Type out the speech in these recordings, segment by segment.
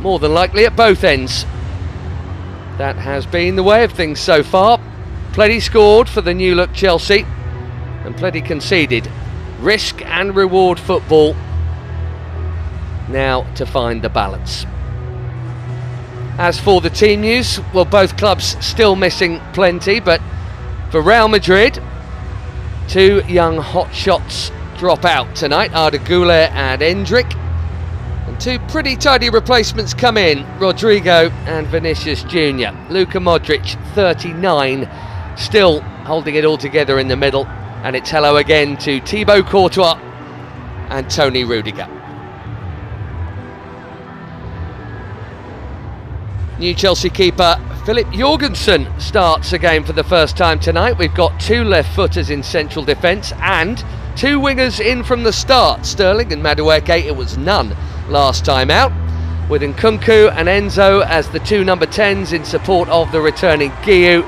more than likely at both ends. That has been the way of things so far. Plenty scored for the new look Chelsea and plenty conceded. Risk and reward football now to find the balance. As for the team news, well, both clubs still missing plenty, but for Real Madrid, two young hotshots drop out tonight, Arda Güler and Endrick, and two pretty tidy replacements come in, Rodrigo and Vinicius Jr. Luka Modric, 39, still holding it all together in the middle, and it's hello again to Thibaut Courtois and Tony Rudiger. New Chelsea keeper Philip Jorgensen starts again for the first time tonight. We've got two left footers in central defence and two wingers in from the start. Sterling and Madueke, it was none last time out, with Nkunku and Enzo as the two number 10s in support of the returning Guiu.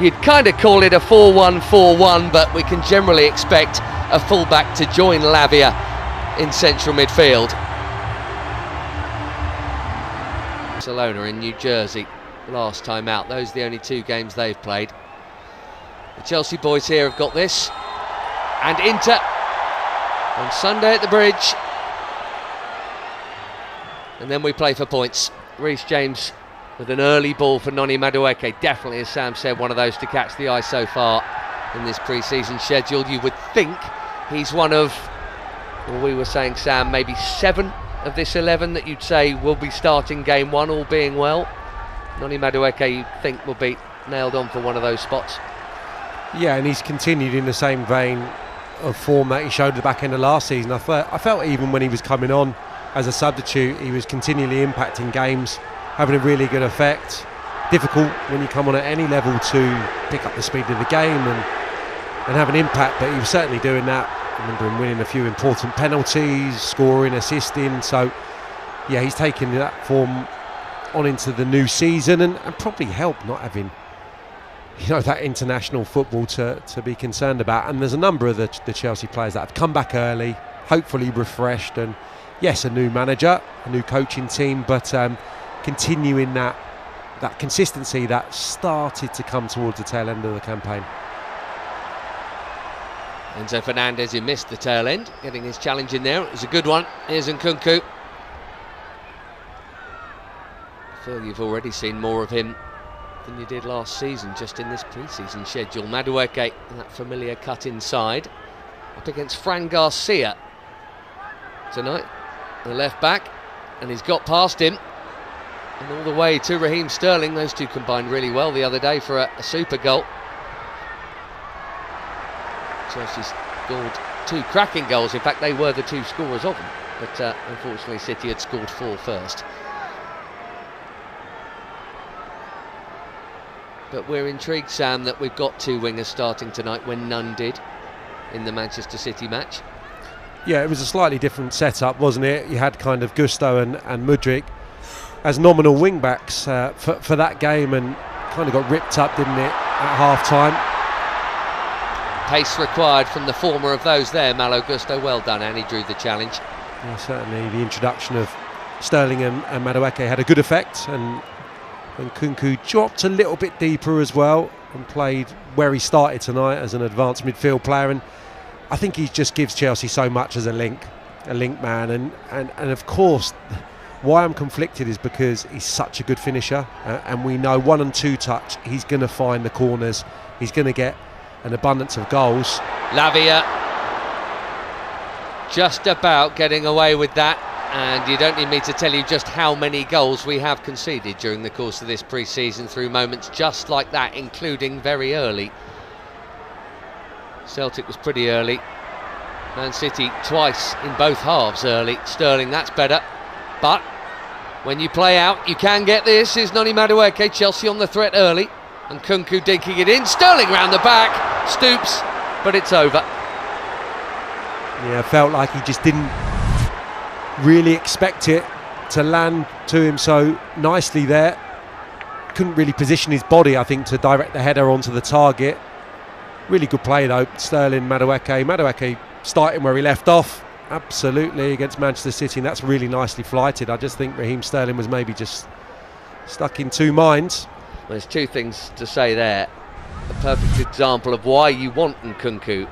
You'd kind of call it a 4-1-4-1, but we can generally expect a fullback to join Lavia in central midfield. Barcelona in New Jersey last time out. Those are the only two games they've played. The Chelsea boys here have got this, and Inter on Sunday at the Bridge, and then we play for points. Reece James with an early ball for Noni Madueke, definitely, as Sam said, one of those to catch the eye so far in this pre-season schedule. You would think he's one of, well, we were saying, Sam, maybe 7 of this 11 that you'd say will be starting game one, all being well. Noni Madueke, you'd think, will be nailed on for one of those spots. Yeah, and he's continued in the same vein of form that he showed at the back end of last season. I felt even when he was coming on as a substitute, he was continually impacting games, having a really good effect. Difficult when you come on at any level to pick up the speed of the game and have an impact, but he was certainly doing that. I remember him winning a few important penalties, scoring, assisting. So yeah, he's taken that form on into the new season, and probably helped not having, you know, that international football to be concerned about. And there's a number of the Chelsea players that have come back early, hopefully refreshed, and yes, a new manager, a new coaching team, but continuing that consistency that started to come towards the tail end of the campaign. Enzo Fernandez, who missed the tail end, getting his challenge in there. It was a good one. Here's Nkunku. I feel you've already seen more of him than you did last season, just in this pre-season schedule. Madueke, that familiar cut inside, up against Fran Garcia tonight, the left back, and he's got past him and all the way to Raheem Sterling. Those two combined really well the other day for a super goal. Chelsea scored two cracking goals. In fact, they were the two scorers of them, but unfortunately City had scored 4 first. But we're intrigued, Sam, that we've got two wingers starting tonight when none did in the Manchester City match. Yeah, it was a slightly different setup, wasn't it? You had kind of Gusto and Mudryk as nominal wing backs for that game, and kind of got ripped up, didn't it, at half time. Pace required from the former of those there, Malo Gusto. Well done, and he drew the challenge. Yeah, certainly the introduction of Sterling and Madueke had a good effect, and Nkunku dropped a little bit deeper as well and played where he started tonight as an advanced midfield player. And I think he just gives Chelsea so much as a link man, and of course why I'm conflicted is because he's such a good finisher, and we know 1 and 2 touch he's going to find the corners, he's going to get an abundance of goals. Lavia just about getting away with that, and you don't need me to tell you just how many goals we have conceded during the course of this pre-season through moments just like that, including very early. Celtic was pretty early, Man City twice in both halves early. Sterling, that's better, but when you play out you can get this. Is Noni Madueke, Chelsea on the threat early, and Nkunku dinking it in. Sterling round the back, stoops, but it's over. Yeah, felt like he just didn't really expect it to land to him so nicely there. Couldn't really position his body, I think, to direct the header onto the target. Really good play though, Sterling, Madueke starting where he left off, absolutely, against Manchester City, and that's really nicely flighted. I just think Raheem Sterling was maybe just stuck in two minds. Well, there's two things to say there. A perfect example of why you want Nkunku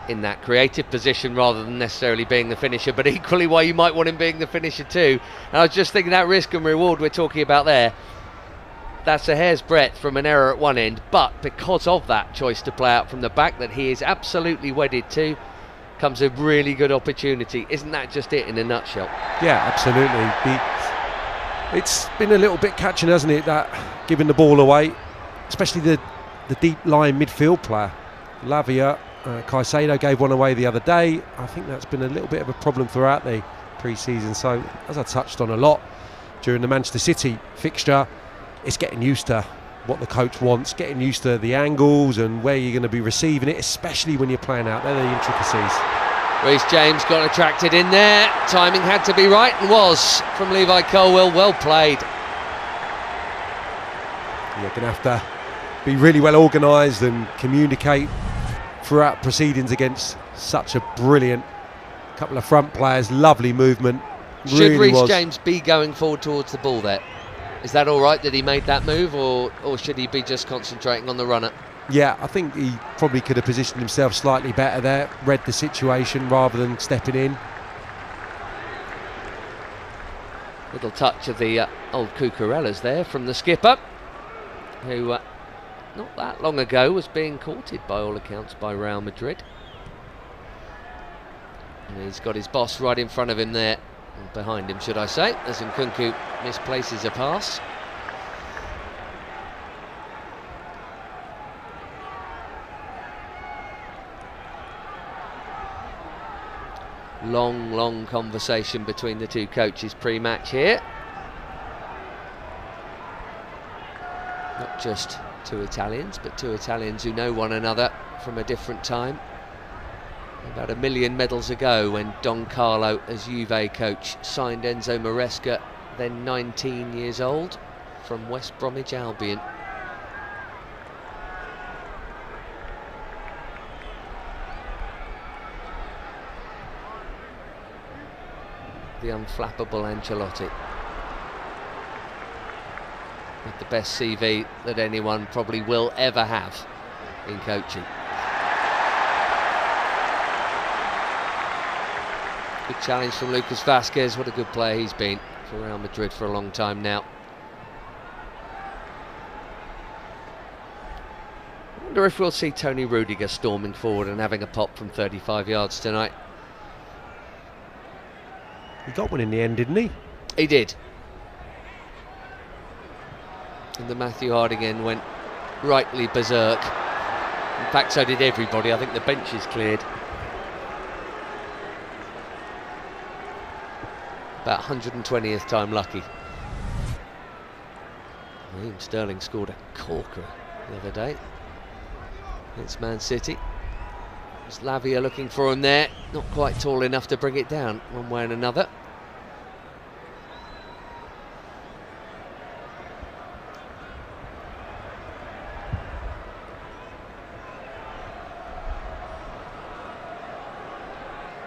in that creative position rather than necessarily being the finisher, but equally why you might want him being the finisher too. And I was just thinking that risk and reward we're talking about there, that's a hair's breadth from an error at one end, but because of that choice to play out from the back that he is absolutely wedded to, comes a really good opportunity. Isn't that just it in a nutshell? Yeah, absolutely. It's been a little bit catching, hasn't it, that giving the ball away, especially the deep line midfield player. Lavia, Caicedo gave one away the other day. I think that's been a little bit of a problem throughout the pre-season. So, as I touched on a lot during the Manchester City fixture, it's getting used to what the coach wants, getting used to the angles and where you're going to be receiving it, especially when you're playing out there, the intricacies. Reece James got attracted in there. Timing had to be right, and was from Levi Colwill. Well played. You're going to have to be really well organised and communicate throughout proceedings against such a brilliant couple of front players. Lovely movement. Should Reece James be going forward towards the ball there? Is that all right that he made that move, or should he be just concentrating on the runner? Yeah, I think he probably could have positioned himself slightly better there, read the situation rather than stepping in. Little touch of the old Cucurella's there from the skipper, who not that long ago was being courted by all accounts by Real Madrid. And he's got his boss right in front of him there, behind him should I say, as Nkunku misplaces a pass. Long conversation between the two coaches pre-match here. Not just two Italians, but two Italians who know one another from a different time. About 1 million medals ago, when Don Carlo, as Juve coach, signed Enzo Maresca, then 19 years old, from West Bromwich Albion. The unflappable Ancelotti, with the best CV that anyone probably will ever have in coaching. Good challenge from Lucas Vazquez. What a good player he's been for Real Madrid for a long time now. I wonder if we'll see Tony Rudiger storming forward and having a pop from 35 yards tonight. He got one in the end, didn't he? He did. And the Matthew Harding end went rightly berserk. In fact, so did everybody. I think the bench is cleared. About 120th time lucky. Raheem Sterling scored a corker the other day. It's Man City. It's Lavia looking for him there. Not quite tall enough to bring it down one way and another.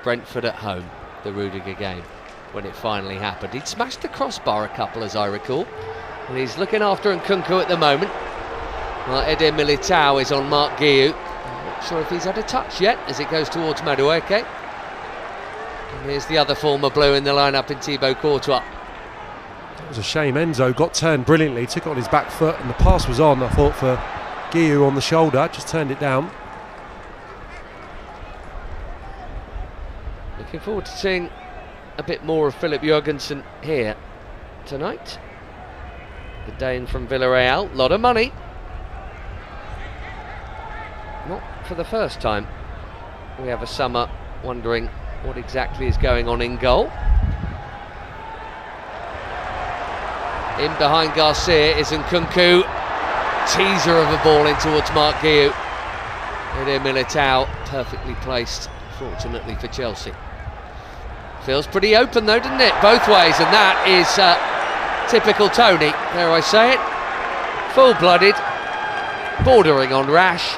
Brentford at home, the Rudiger game, when it finally happened. He'd smashed the crossbar a couple, as I recall, and he's looking after Nkunku at the moment. Well, Eder Militao is on Mark Guiu. I'm not sure if he's had a touch yet as it goes towards Madueke. And here's the other former Blue in the lineup in Thibaut Courtois. It was a shame. Enzo got turned brilliantly, took it on his back foot, and the pass was on, I thought, for Guiu on the shoulder, just turned it down. Looking forward to seeing a bit more of Philip Jørgensen here tonight. The Dane from Villarreal, lot of money. Not for the first time. We have a summer wondering what exactly is going on in goal. In behind Garcia is Nkunku. Teaser of a ball in towards Mark Guiu. Eder Militao, perfectly placed, fortunately for Chelsea. Feels pretty open though, doesn't it? Both ways, and that is typical Tony, dare I say it. Full-blooded, bordering on rash,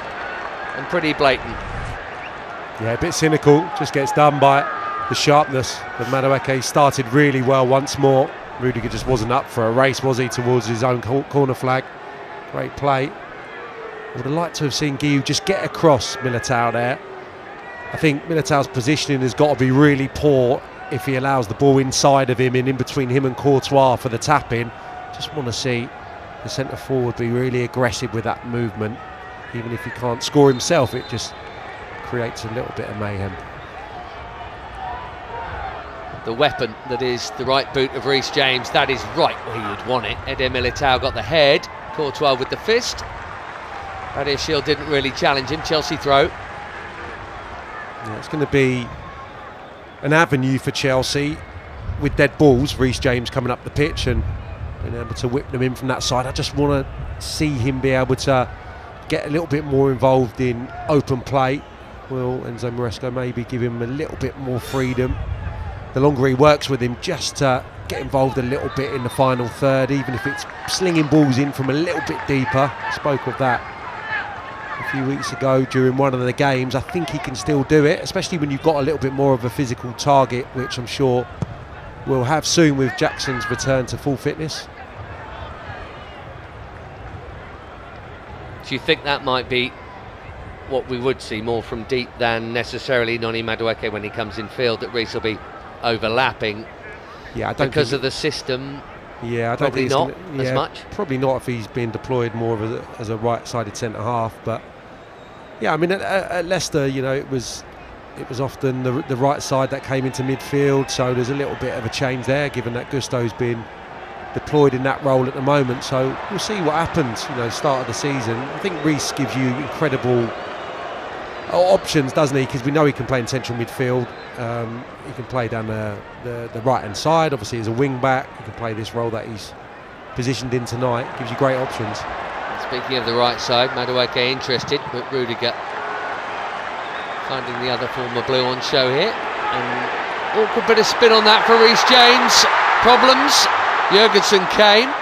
and pretty blatant. Yeah, a bit cynical, just gets done by the sharpness of Madueke. Started really well once more. Rudiger just wasn't up for a race, was he, towards his own corner flag. Great play. I would have liked to have seen Guiu just get across Militao there. I think Militao's positioning has got to be really poor if he allows the ball inside of him and in between him and Courtois for the tap-in. Just want to see the centre forward be really aggressive with that movement. Even if he can't score himself, it just creates a little bit of mayhem. The weapon that is the right boot of Reece James, that is right where you'd want it. Eder Militao got the head, Courtois with the fist. Badiashile didn't really challenge him. Chelsea throw. Yeah, it's going to be an avenue for Chelsea with dead balls. Reece James coming up the pitch and being able to whip them in from that side. I just want to see him be able to get a little bit more involved in open play. Will Enzo Maresca maybe give him a little bit more freedom? The longer he works with him, just to get involved a little bit in the final third, even if it's slinging balls in from a little bit deeper. Spoke of that a few weeks ago during one of the games. I think he can still do it, especially when you've got a little bit more of a physical target, which I'm sure we'll have soon with Jackson's return to full fitness. Do you think that might be what we would see more from deep than necessarily Noni Madueke when he comes in field, that Reece will be overlapping? Yeah, I don't because of the system. Yeah, I don't probably think not as much. Probably not if he's being deployed more of as a right-sided centre half. But yeah, I mean at Leicester, you know, it was often the right side that came into midfield. So there's a little bit of a change there, given that Gusto's been deployed in that role at the moment. So we'll see what happens. You know, start of the season. I think Reece gives you incredible options, doesn't he? Because we know he can play in central midfield. He can play down the right hand side, obviously as a wing back. He can play this role that he's positioned in tonight. Gives you great options. Speaking of the right side, Madueke interested, but Rudiger finding the other former blue on show here. And awkward bit of spin on that for Reece James. Problems. Jurgensen came.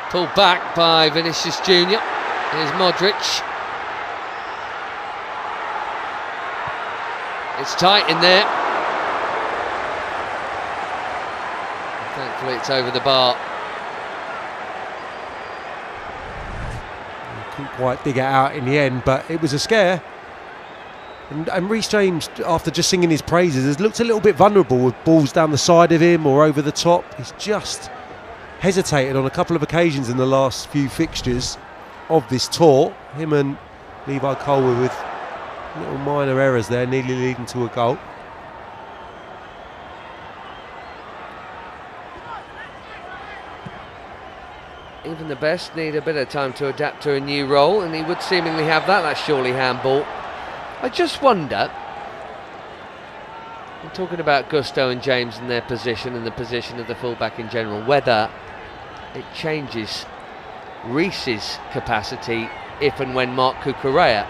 Pulled back by Vinicius Junior. Here's Modric. It's tight in there. Thankfully it's over the bar. Couldn't quite dig it out in the end, but it was a scare. And Reece James, after just singing his praises, has looked a little bit vulnerable with balls down the side of him or over the top. He's just hesitated on a couple of occasions in the last few fixtures of this tour. Him and Levi Colwill with little minor errors there, nearly leading to a goal. Even the best need a bit of time to adapt to a new role, and he would seemingly have that. That's surely handball. I just wonder, I'm talking about Gusto and James and their position and the position of the fullback in general, whether it changes Reece's capacity if and when Marc Cucurella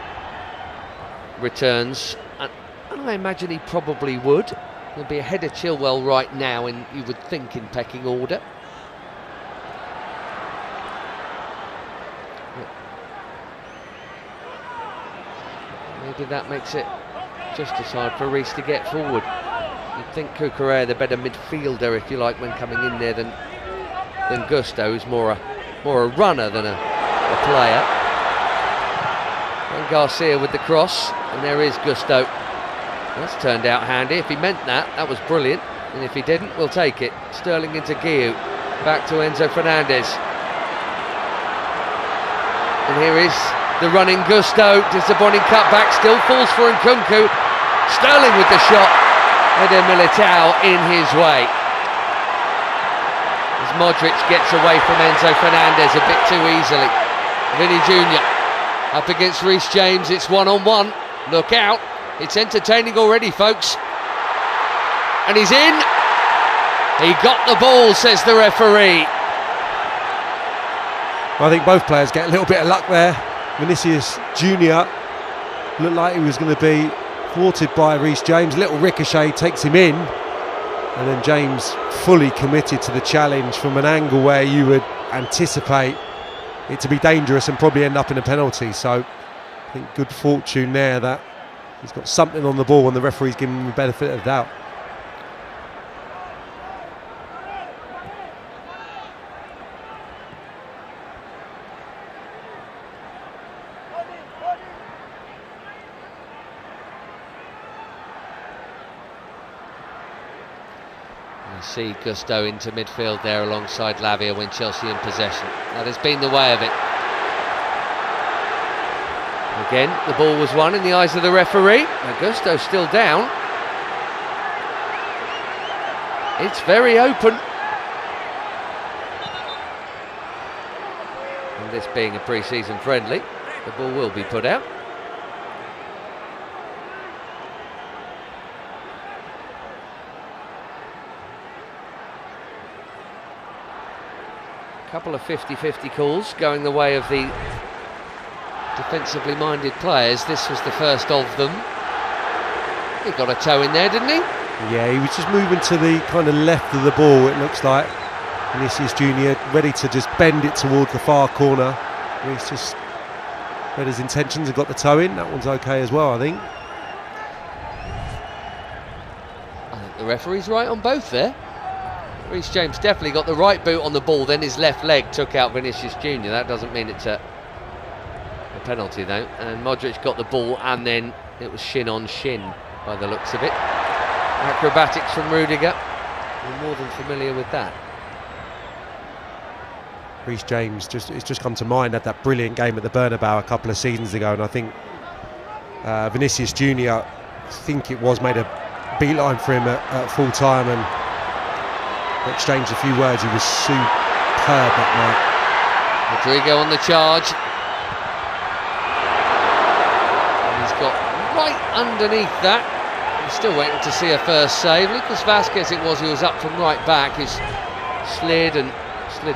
returns, and I imagine he probably would. He'll be ahead of Chilwell right now, and you would think in pecking order. Maybe that makes it just as hard for Reece to get forward. You'd think Cucurella, the better midfielder, if you like, when coming in there than Gusto, who's more a runner than a player. And Garcia with the cross, and there is Gusto. That's turned out handy. If he meant that, that was brilliant. And if he didn't, we'll take it. Sterling into Guiu. Back to Enzo Fernandez. And here is the running Gusto. Disappointing cutback. Still falls for Nkunku. Sterling with the shot. Eder Militao in his way. As Modric gets away from Enzo Fernandez a bit too easily. Vinny Jr. up against Reece James. It's one-on-one. Look out. It's entertaining already, folks. And he's in. He got the ball, says the referee. I think both players get a little bit of luck there. Vinicius Junior looked like he was going to be thwarted by Reece James. Little ricochet takes him in, and then James fully committed to the challenge from an angle where you would anticipate it to be dangerous and probably end up in a penalty. So think good fortune there that he's got something on the ball and the referee's giving him the benefit of the doubt. See Gusto into midfield there alongside Lavia when Chelsea in possession. That has been the way of it. Again, the ball was won in the eyes of the referee. Now Gusto's still down. It's very open. And this being a pre-season friendly, the ball will be put out. Couple of 50-50 calls going the way of the defensively minded players. This was the first of them. He got a toe in there, didn't he? Yeah, he was just moving to the kind of left of the ball, it looks like. Vinicius Junior ready to just bend it towards the far corner. He's just read his intentions and got the toe in. That one's okay as well, I think. I think the referee's right on both there. Reece James definitely got the right boot on the ball, then his left leg took out Vinicius Junior. That doesn't mean it's a penalty though. And Modric got the ball and then it was shin on shin by the looks of it. Acrobatics from Rudiger. We're more than familiar with that. Reece James, it's just come to mind, had that brilliant game at the Bernabeu a couple of seasons ago, and I think Vinicius Junior, I think it was, made a beeline for him at full time and exchanged a few words. He was superb that night. Rodrigo on the charge. And he's got right underneath that. He's still waiting to see a first save. Lucas Vazquez it was who was up from right back, who's slid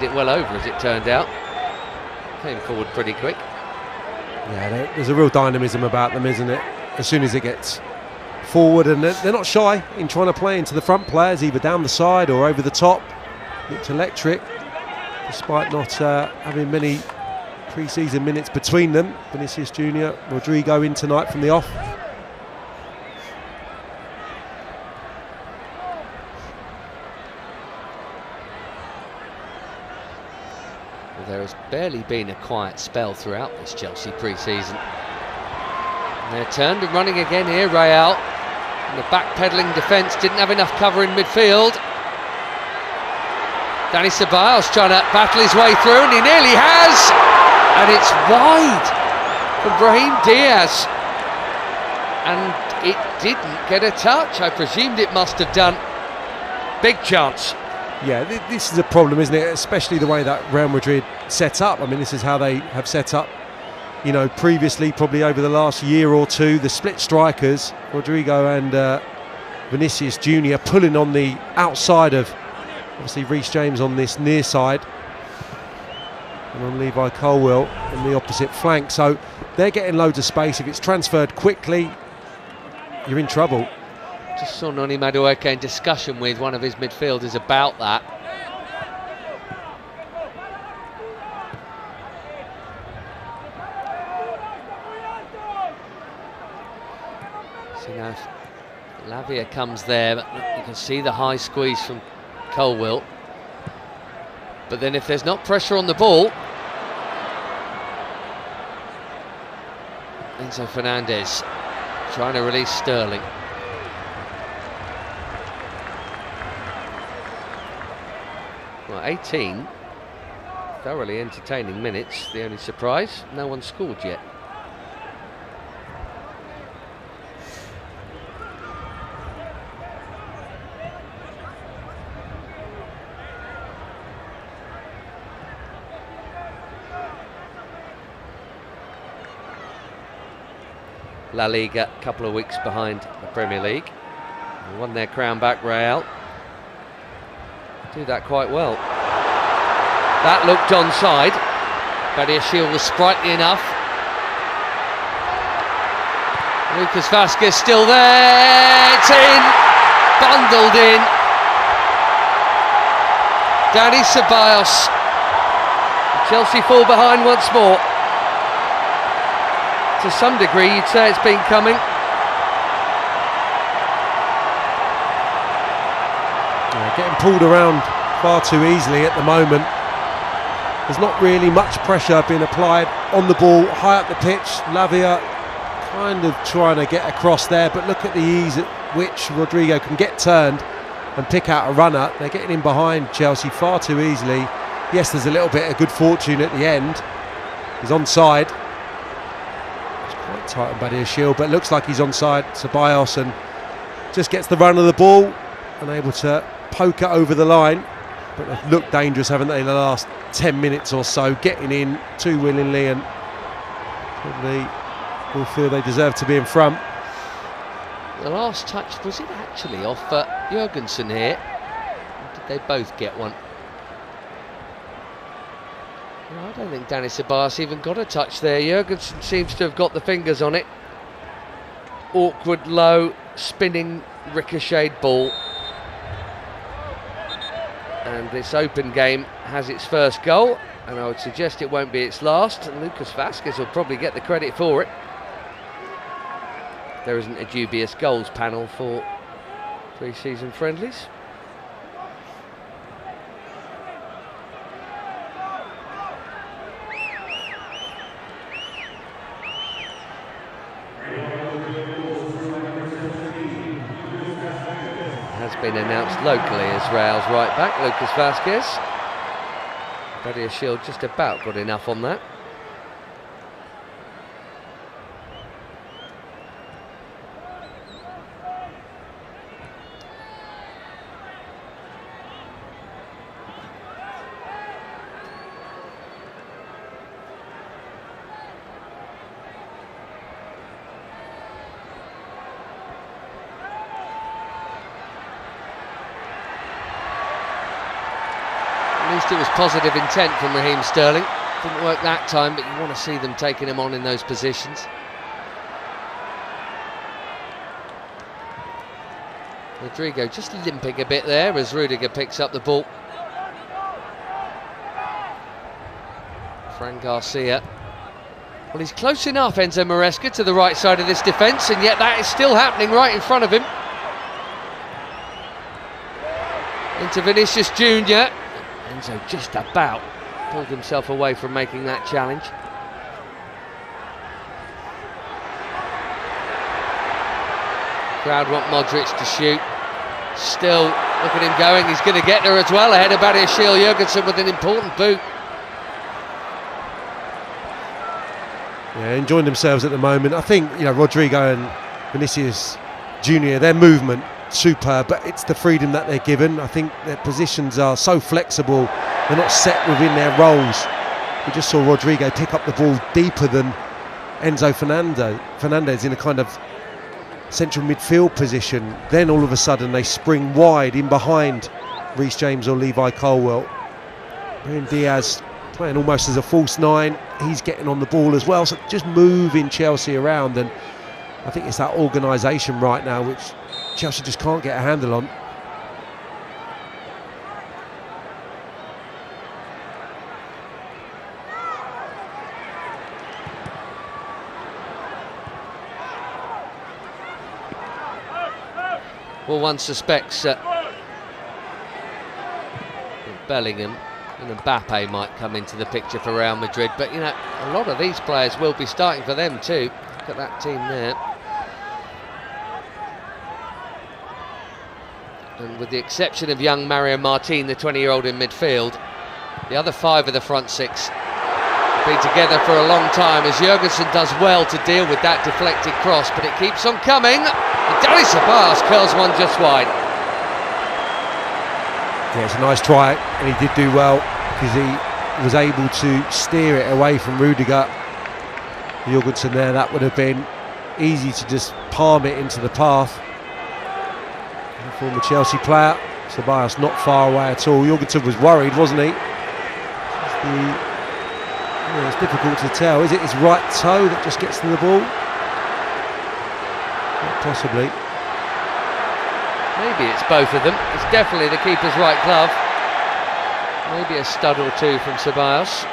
it well over as it turned out. Came forward pretty quick. Yeah, there's a real dynamism about them, isn't it? As soon as it gets forward, and they're not shy in trying to play into the front players, either down the side or over the top. It's electric, despite not having many pre-season minutes between them. Vinicius Junior, Rodrigo in tonight from the off. Well, there has barely been a quiet spell throughout this Chelsea pre-season. And they're turned and running again here, Real. And the backpedaling defence didn't have enough cover in midfield. Dani Ceballos trying to battle his way through, and he nearly has. And it's wide from Brahim Diaz. And it didn't get a touch. I presumed it must have done. Big chance. Yeah, this is a problem, isn't it? Especially the way that Real Madrid set up. I mean, this is how they have set up, you know, previously, probably over the last year or two. The split strikers, Rodrigo and Vinicius Junior, pulling on the outside of, obviously, Reece James on this near side, and on Levi Colwill on the opposite flank. So they're getting loads of space. If it's transferred quickly, you're in trouble. Just saw Noni Madueke in discussion with one of his midfielders about that. So now Lavia comes there, but you can see the high squeeze from Colwill. But then if there's not pressure on the ball, Enzo Fernandez trying to release Sterling. Well, 18 thoroughly entertaining minutes. The only surprise, no one scored yet. La Liga, a couple of weeks behind the Premier League. They won their crown back, Real. Do that quite well. That looked onside. Badiashile was sprightly enough. Lucas Vazquez still there. It's in. Bundled in. Dani Ceballos. Chelsea fall behind once more. to some degree, you'd say it's been coming. Yeah, getting pulled around far too easily at the moment. There's not really much pressure being applied on the ball, high up the pitch. Lavia kind of trying to get across there, but look at the ease at which Rodrigo can get turned and pick out a runner. They're getting in behind Chelsea far too easily. Yes, there's a little bit of good fortune at the end. He's onside. It's quite tight on Badia Shield, but it looks like he's onside. Ceballos and just gets the run of the ball, unable to poke it over the line. But they've looked dangerous, haven't they, the last 10 minutes or so, getting in too willingly, and probably will feel they deserve to be in front. The last touch, was it actually off Jurgensen here? Or did they both get one? No, I don't think Dani Ceballos even got a touch there. Jurgensen seems to have got the fingers on it. Awkward, low, spinning, ricocheted ball. And this open game has its first goal, and I would suggest it won't be its last, and Lucas Vázquez will probably get the credit for it. There isn't a dubious goals panel for pre-season friendlies. Has been announced locally as Real's right back, Lucas Vázquez. Badia Shield just about got enough on that. It was positive intent from Raheem Sterling. Didn't work that time, but you want to see them taking him on in those positions. Rodrigo just limping a bit there as Rudiger picks up the ball. Fran Garcia. Well, he's close enough, Enzo Maresca, to the right side of this defence, and yet that is still happening right in front of him. Into Vinicius Junior. Enzo just about pulled himself away from making that challenge. Crowd want Modric to shoot. Still, look at him going, he's going to get there as well, ahead of Badia Shield. Jurgensen with an important boot. Yeah, enjoying themselves at the moment. I think, you know, Rodrigo and Vinicius Junior, their movement superb, but it's the freedom that they're given. I think their positions are so flexible, they're not set within their roles. We just saw Rodrigo pick up the ball deeper than Enzo Fernandez in a kind of central midfield position. Then all of a sudden they spring wide in behind Reece James or Levi Colwill. Brahim Diaz playing almost as a false nine, he's getting on the ball as well, so just moving Chelsea around, and I think it's that organisation right now which Chelsea just can't get a handle on. Well, one suspects Bellingham and Mbappe might come into the picture for Real Madrid, but you know, a lot of these players will be starting for them too. Look at that team there. And with the exception of young Mario Martin, the 20-year-old in midfield, the other five of the front six have been together for a long time, as Jurgensen does well to deal with that deflected cross, but it keeps on coming. And Dani Ceballos curls one just wide. Yeah, it's a nice try, and he did do well because he was able to steer it away from Rudiger. Jurgensen there, that would have been easy to just palm it into the path. Former Chelsea player, Ceballos not far away at all. Jurgensen was worried, wasn't he? It's difficult to tell. Is it his right toe that just gets to the ball? Possibly. Maybe it's both of them. It's definitely the keeper's right glove. Maybe a stud or two from Ceballos.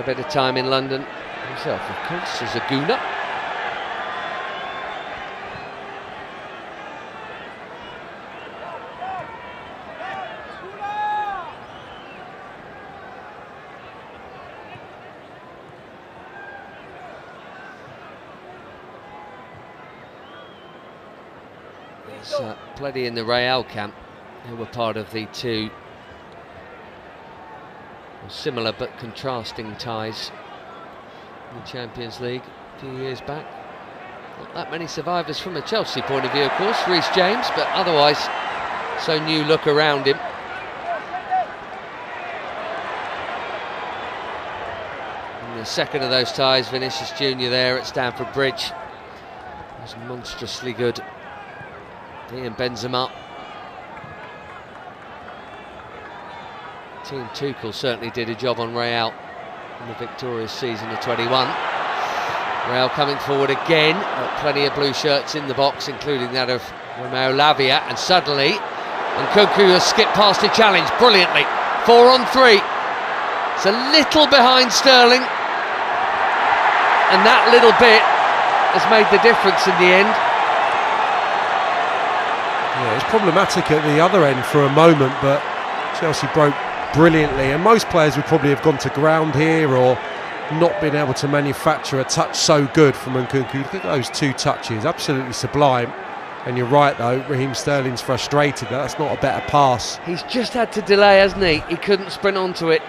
bit of time in London himself, of course, as a gooner. There's plenty in the Real camp who were part of the two similar but contrasting ties in the Champions League a few years back. Not that many survivors from a Chelsea point of view, of course, Reece James, but otherwise so new look around him. And the second of those ties, Vinicius Junior there at Stamford Bridge, was monstrously good. He and Benzema. Team Tuchel certainly did a job on Real in the victorious season of 21. Real coming forward again, plenty of blue shirts in the box, including that of Romeo Lavia, and suddenly Nkunku has skipped past a challenge brilliantly. 4 on 3. It's a little behind Sterling, and that little bit has made the difference in the end. Yeah, it's problematic at the other end for a moment, but Chelsea broke brilliantly, and most players would probably have gone to ground here or not been able to manufacture a touch so good from Nkunku. Look at those 2 touches, absolutely sublime. And you're right though, Raheem Sterling's frustrated that that's not a better pass. He's just had to delay, hasn't he? He couldn't sprint onto it.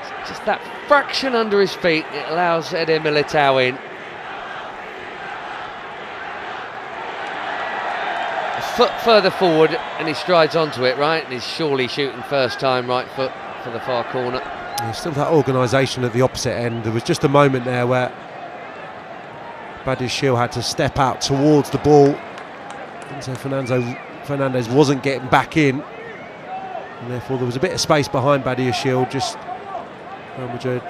It's just that fraction under his feet, it allows Eder Militao in. A foot further forward and he strides onto it, right? And he's surely shooting first time right foot for the far corner. There's still that organisation at the opposite end. There was just a moment there where Badiashile had to step out towards the ball, and so Fernandes wasn't getting back in, and therefore there was a bit of space behind Badiashile, just Real Madrid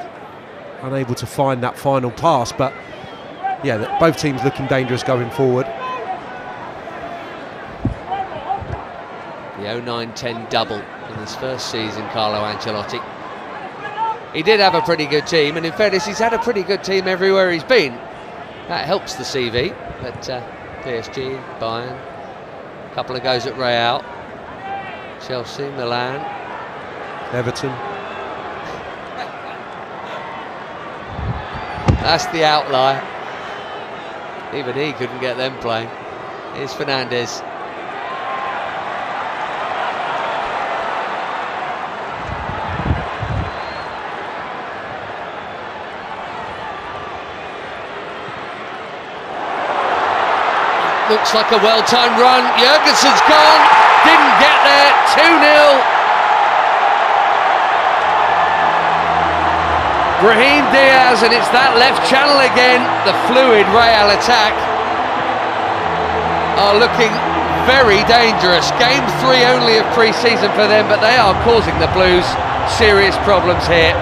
unable to find that final pass. But yeah, both teams looking dangerous going forward. The 09-10 double in his first season, Carlo Ancelotti. He did have a pretty good team, and in fairness, he's had a pretty good team everywhere he's been. That helps the CV, but PSG, Bayern, a couple of goes at Real, Chelsea, Milan, Everton. That's the outlier. Even he couldn't get them playing. Here's Fernandes. Looks like a well-timed run. Jurgensen's gone. Didn't get there. 2-0. Brahim Diaz, and it's that left channel again. The fluid Real attack are looking very dangerous. Game 3 only of pre-season for them, but they are causing the Blues serious problems here.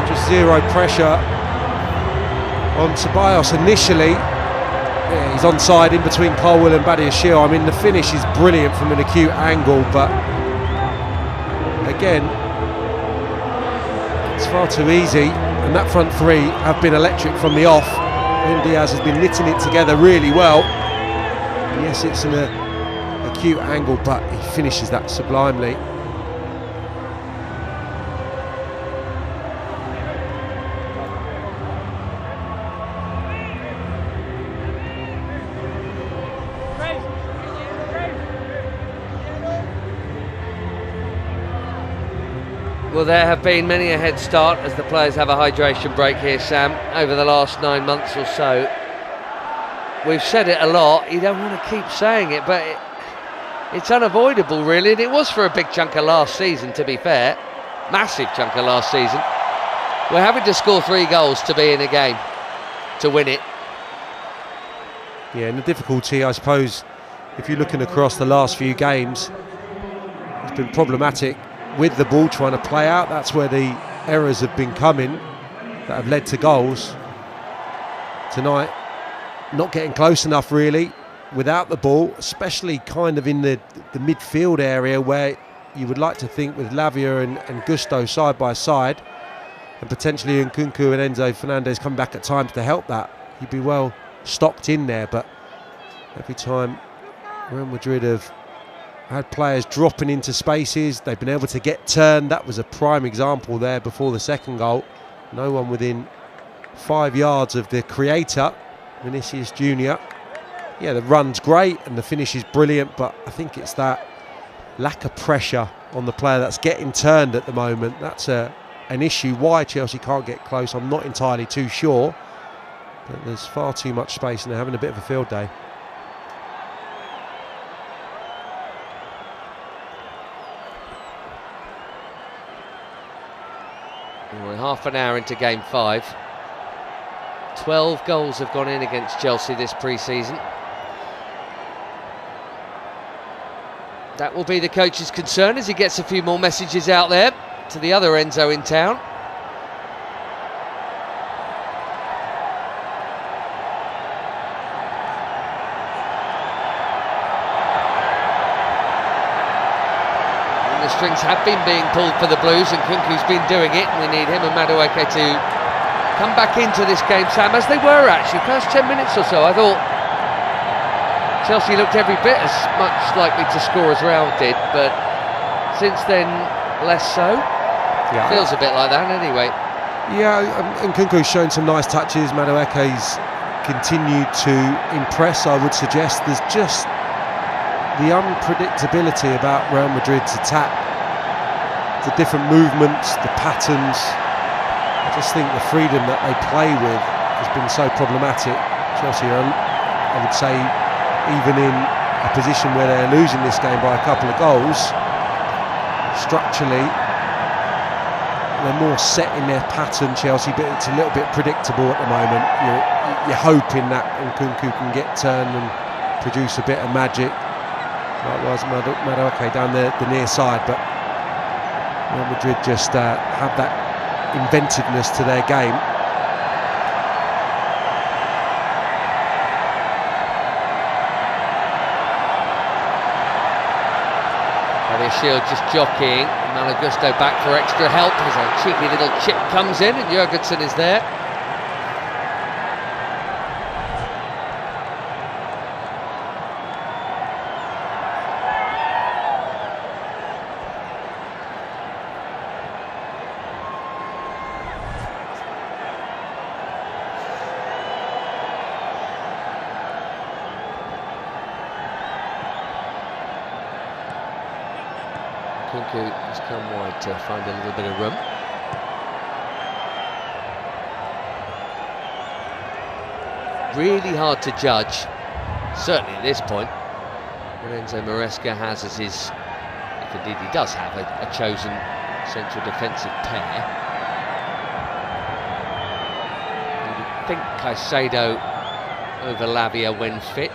Just zero pressure on Ceballos initially. Yeah, he's onside in between Colwill and Badiashile. I mean, the finish is brilliant from an acute angle, but again, it's far too easy. And that front 3 have been electric from the off. And Diaz has been knitting it together really well. And yes, it's an acute angle, but he finishes that sublimely. Well, there have been many a head start as the players have a hydration break here, Sam, over the last 9 months or so. We've said it a lot, you don't want to keep saying it, but it's unavoidable really, and it was for a big chunk of last season, to be fair. Massive chunk of last season. We're having to score 3 goals to be in a game, to win it. Yeah, and the difficulty, I suppose, if you're looking across the last few games, it's been problematic with the ball trying to play out. That's where the errors have been coming that have led to goals. Tonight, not getting close enough really without the ball, especially kind of in the midfield area where you would like to think with Lavia and Gusto side by side, and potentially Nkunku and Enzo Fernandez coming back at times to help that, you'd be well stocked in there. But every time Real Madrid have had players dropping into spaces, they've been able to get turned. That was a prime example there before the second goal. No one within 5 yards of the creator, Vinicius Junior. Yeah, the run's great and the finish is brilliant, but I think it's that lack of pressure on the player that's getting turned at the moment. That's an issue. Why Chelsea can't get close, I'm not entirely too sure, but there's far too much space and they're having a bit of a field day. We're half an hour into game 5. 12 goals have gone in against Chelsea this pre-season. That will be the coach's concern as he gets a few more messages out there to the other Enzo in town. And the strings have been being pulled for the Blues, and Kunku's been doing it, and we need him and Madueke to come back into this game, Sam, as they were actually. First 10 minutes or so, I thought Chelsea looked every bit as much likely to score as Real did, but since then, less so. Yeah. Feels a bit like that anyway. Yeah, and Nkunku's shown some nice touches. Madueke's continued to impress, I would suggest. There's just the unpredictability about Real Madrid's attack. The different movements, the patterns. I just think the freedom that they play with has been so problematic. Chelsea are, I would say, even in a position where they're losing this game by a couple of goals, structurally they're more set in their pattern, Chelsea, but it's a little bit predictable at the moment. You're hoping that Nkunku can get turned and produce a bit of magic. Likewise Madueke down the near side, but Real Madrid just have that inventiveness to their game. Shield just jockeying, Malo Gusto back for extra help as a cheeky little chip comes in and Jurgensen is there. Kunku has come wide to find a little bit of room. Really hard to judge, certainly at this point, what Enzo Maresca has as his, if indeed he does have a chosen central defensive pair. You would think Caicedo over Lavia when fit.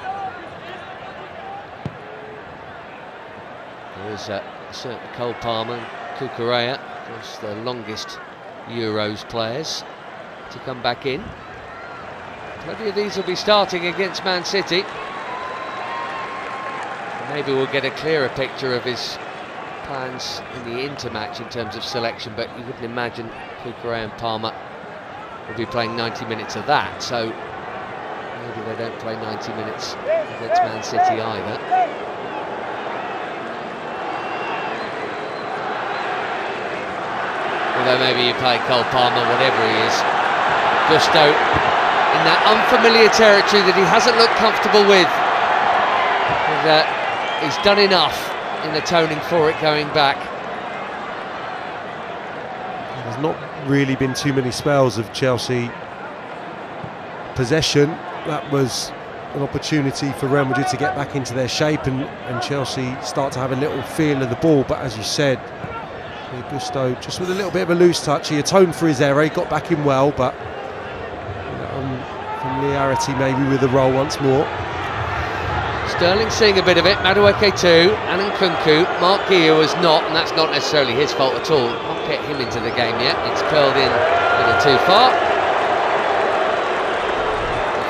There is certainly Cole Palmer and Cucurella, of course the longest Euros players to come back in. Plenty of these will be starting against Man City. Maybe we'll get a clearer picture of his plans in the intermatch in terms of selection, but you wouldn't imagine Cucurella and Palmer will be playing 90 minutes of that, so maybe they don't play 90 minutes against Man City either. Although maybe you play Cole Palmer, whatever he is. Gusto in that unfamiliar territory that he hasn't looked comfortable with. And, he's done enough in atoning for it going back. There's not really been too many spells of Chelsea possession. That was an opportunity for Real Madrid to get back into their shape and Chelsea start to have a little feel of the ball, but as you said, Gusto just with a little bit of a loose touch. He atoned for his error, he got back in well, but familiarity maybe with the role once more. Sterling seeing a bit of it, Madueke too, and Nkunku. Mark Guiu was not, and that's not necessarily his fault at all. Can't get him into the game yet. It's curled in a little too far.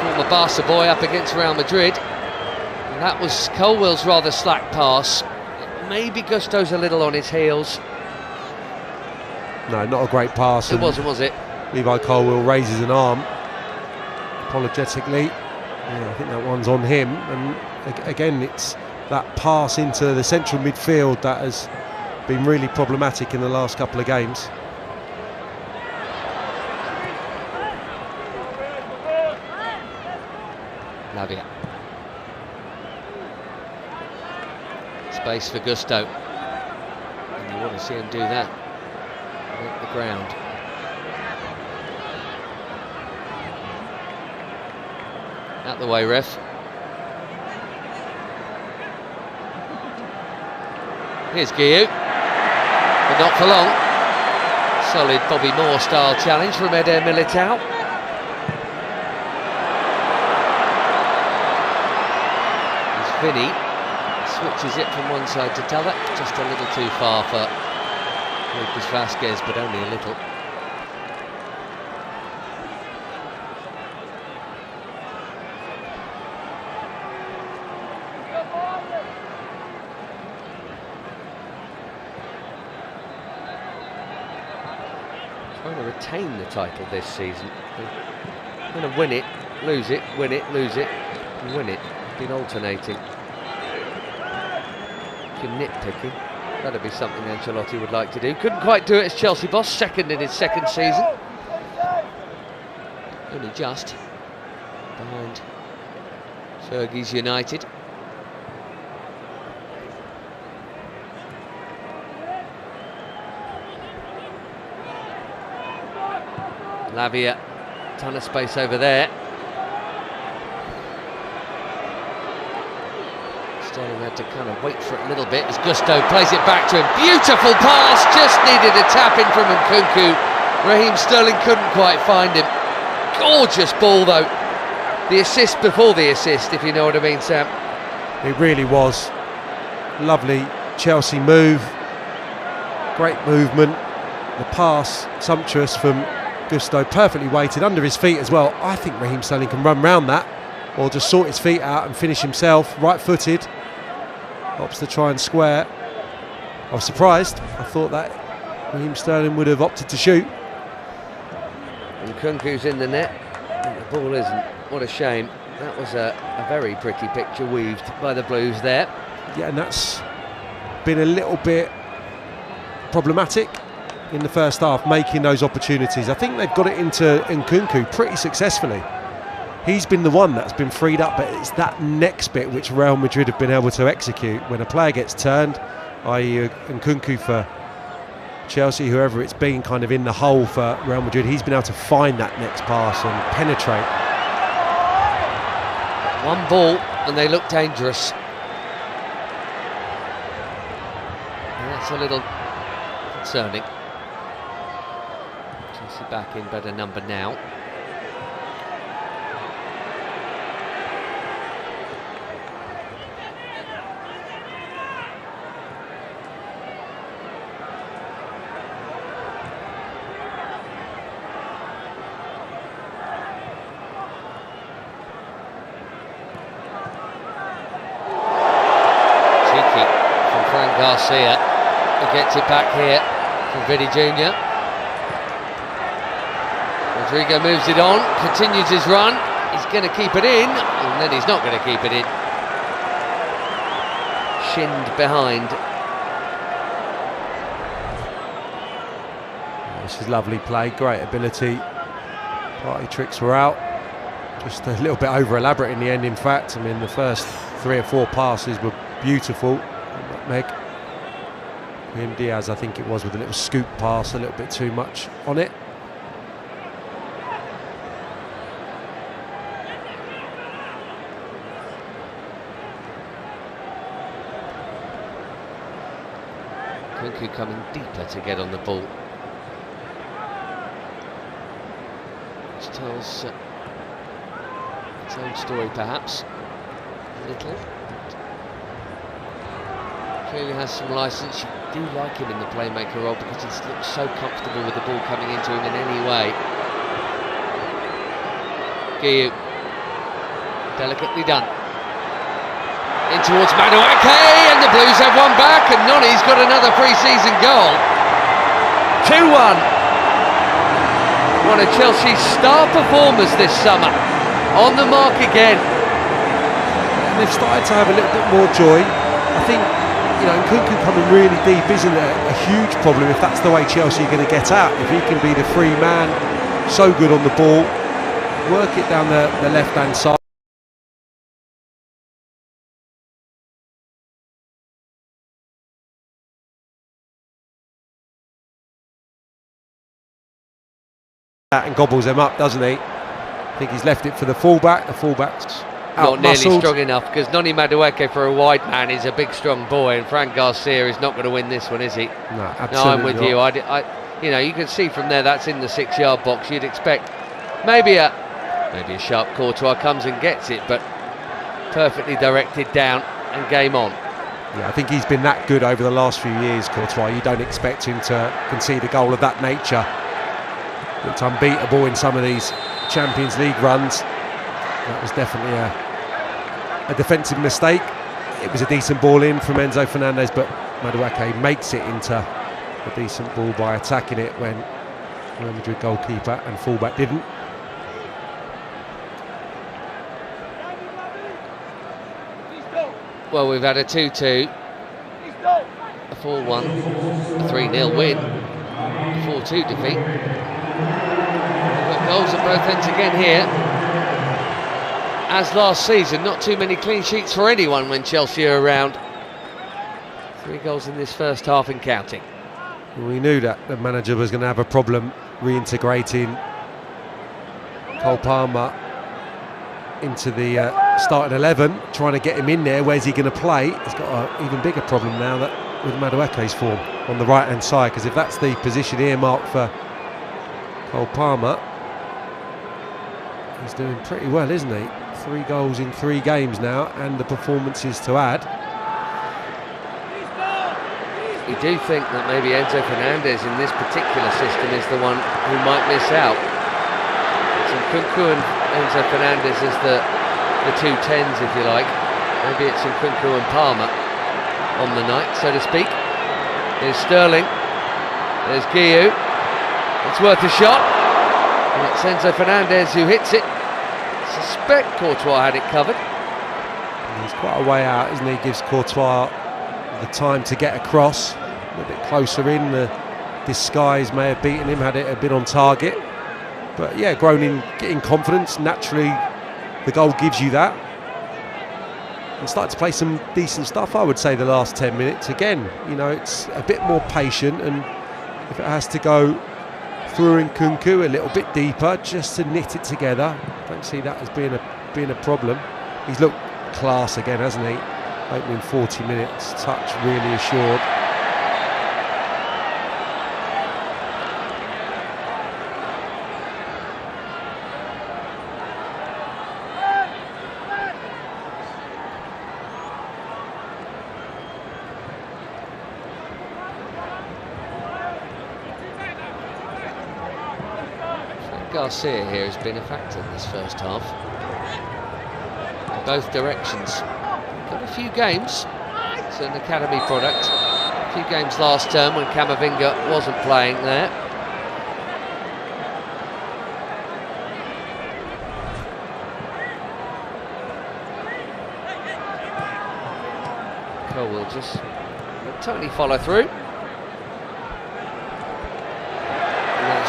Former Barca boy up against Real Madrid. And that was Colwell's rather slack pass. Maybe Gusto's a little on his heels. No, not a great pass. It wasn't, was it? Levi Colwill raises an arm apologetically. Yeah, I think that one's on him. And again, it's that pass into the central midfield that has been really problematic in the last couple of games. Lavia. Space for Gusto. And you want to see him do that. At the ground. Out the way, ref. Here's Guiu. But not for long. Solid Bobby Moore style challenge from Eder Militao. Vinny switches it from one side to the other, just a little too far for Lucas Vasquez, but only a little. Trying to retain the title this season. They're going to win it, lose it, win it, lose it, and win it. Been alternating. If you're nitpicking, that'd be something Ancelotti would like to do. Couldn't quite do it as Chelsea boss, second in his second season. Only just behind Fergie's United. Lavia, ton of space over there. Sterling had to kind of wait for it a little bit as Gusto plays it back to him. Beautiful pass, just needed a tap in from Nkunku. Raheem Sterling couldn't quite find him. Gorgeous ball though. The assist before the assist, if you know what I mean, Sam. It really was. Lovely Chelsea move. Great movement. The pass, sumptuous from Gusto, perfectly weighted under his feet as well. I think Raheem Sterling can run round that or just sort his feet out and finish himself, right-footed. Opts to try and square. I was surprised. I thought that Raheem Sterling would have opted to shoot. And Nkunku's in the net, and the ball isn't. What a shame. That was a very pretty picture weaved by the Blues there. Yeah, and that's been a little bit problematic in the first half, making those opportunities. I think they've got it into Nkunku pretty successfully. He's been the one that's been freed up, but it's that next bit which Real Madrid have been able to execute. When a player gets turned, i.e. Nkunku for Chelsea, whoever it's been kind of in the hole for Real Madrid, he's been able to find that next pass and penetrate. One ball and they look dangerous. And that's a little concerning. Chelsea back in better number now. Garcia, who gets it back here from Vinny Jr. Rodrigo moves it on, continues his run. He's going to keep it in, and then he's not going to keep it in. Shinned behind. This is lovely play, great ability. Party tricks were out. Just a little bit over elaborate in the end, in fact. I mean, the first 3 or 4 passes were beautiful. Meg Diaz, I think it was, with a little scoop pass, a little bit too much on it. Nkunku coming deeper to get on the ball, which tells its own story perhaps a little. Clearly has some licence. You do like him in the playmaker role because he looks so comfortable with the ball coming into him in any way. Guiu, delicately done. In towards Madueke, and the Blues have one back, and Noni's got another pre-season goal. 2-1. One of Chelsea's star performers this summer. On the mark again. And they've started to have a little bit more joy. I think, Nkunku coming really deep isn't a huge problem if that's the way Chelsea are going to get out. If he can be the free man, so good on the ball, work it down the left-hand side. And gobbles them up, doesn't he? I think he's left it for the fullback. The fullback's not nearly strong enough, because Noni Madueke for a wide man is a big strong boy, and Fran Garcia is not going to win this one, is he? No, absolutely no, I'm with not. you. You can see from there that's in the 6-yard box. You'd expect maybe a sharp Courtois comes and gets it, but perfectly directed down and game on. Yeah, I think he's been that good over the last few years, Courtois. You don't expect him to concede a goal of that nature. Looked unbeatable in some of these Champions League runs. That was definitely a defensive mistake. It was a decent ball in from Enzo Fernandez, but Madueke makes it into a decent ball by attacking it when Real Madrid goalkeeper and fullback didn't. Well, we've had a 2-2, a 4-1, a 3-0 win, a 4-2 defeat. We've got goals at both ends again here. As last season, not too many clean sheets for anyone when Chelsea are around. 3 goals in this first half and counting. We knew that the manager was going to have a problem reintegrating Cole Palmer into the starting 11, trying to get him in there. Where's he going to play? He's got an even bigger problem now that with Madueke's form on the right hand side, because if that's the position earmarked for Cole Palmer, he's doing pretty well, isn't he? 3 goals in 3 games now, and the performances to add. You do think that maybe Enzo Fernandez in this particular system is the one who might miss out. It's Nkunku and Enzo Fernandez as the 2 10s, if you like. Maybe it's Nkunku and Palmer on the night, so to speak. There's Sterling. There's Guiu. It's worth a shot. And it's Enzo Fernandez who hits it. I suspect Courtois had it covered. He's quite a way out, isn't he? Gives Courtois the time to get across. A little bit closer in. The disguise may have beaten him had it been on target. But yeah, grown in getting confidence. Naturally, the goal gives you that. And started to play some decent stuff, I would say, the last 10 minutes. Again, it's a bit more patient, and if it has to go through Nkunku a little bit deeper, just to knit it together, I don't see that as being a problem. He's looked class again, hasn't he? Opening 40 minutes, touch really assured. Garcia here has been a factor in this first half. In both directions. Got a few games. It's an academy product. A few games last term when Camavinga wasn't playing there. Cole will just totally follow through.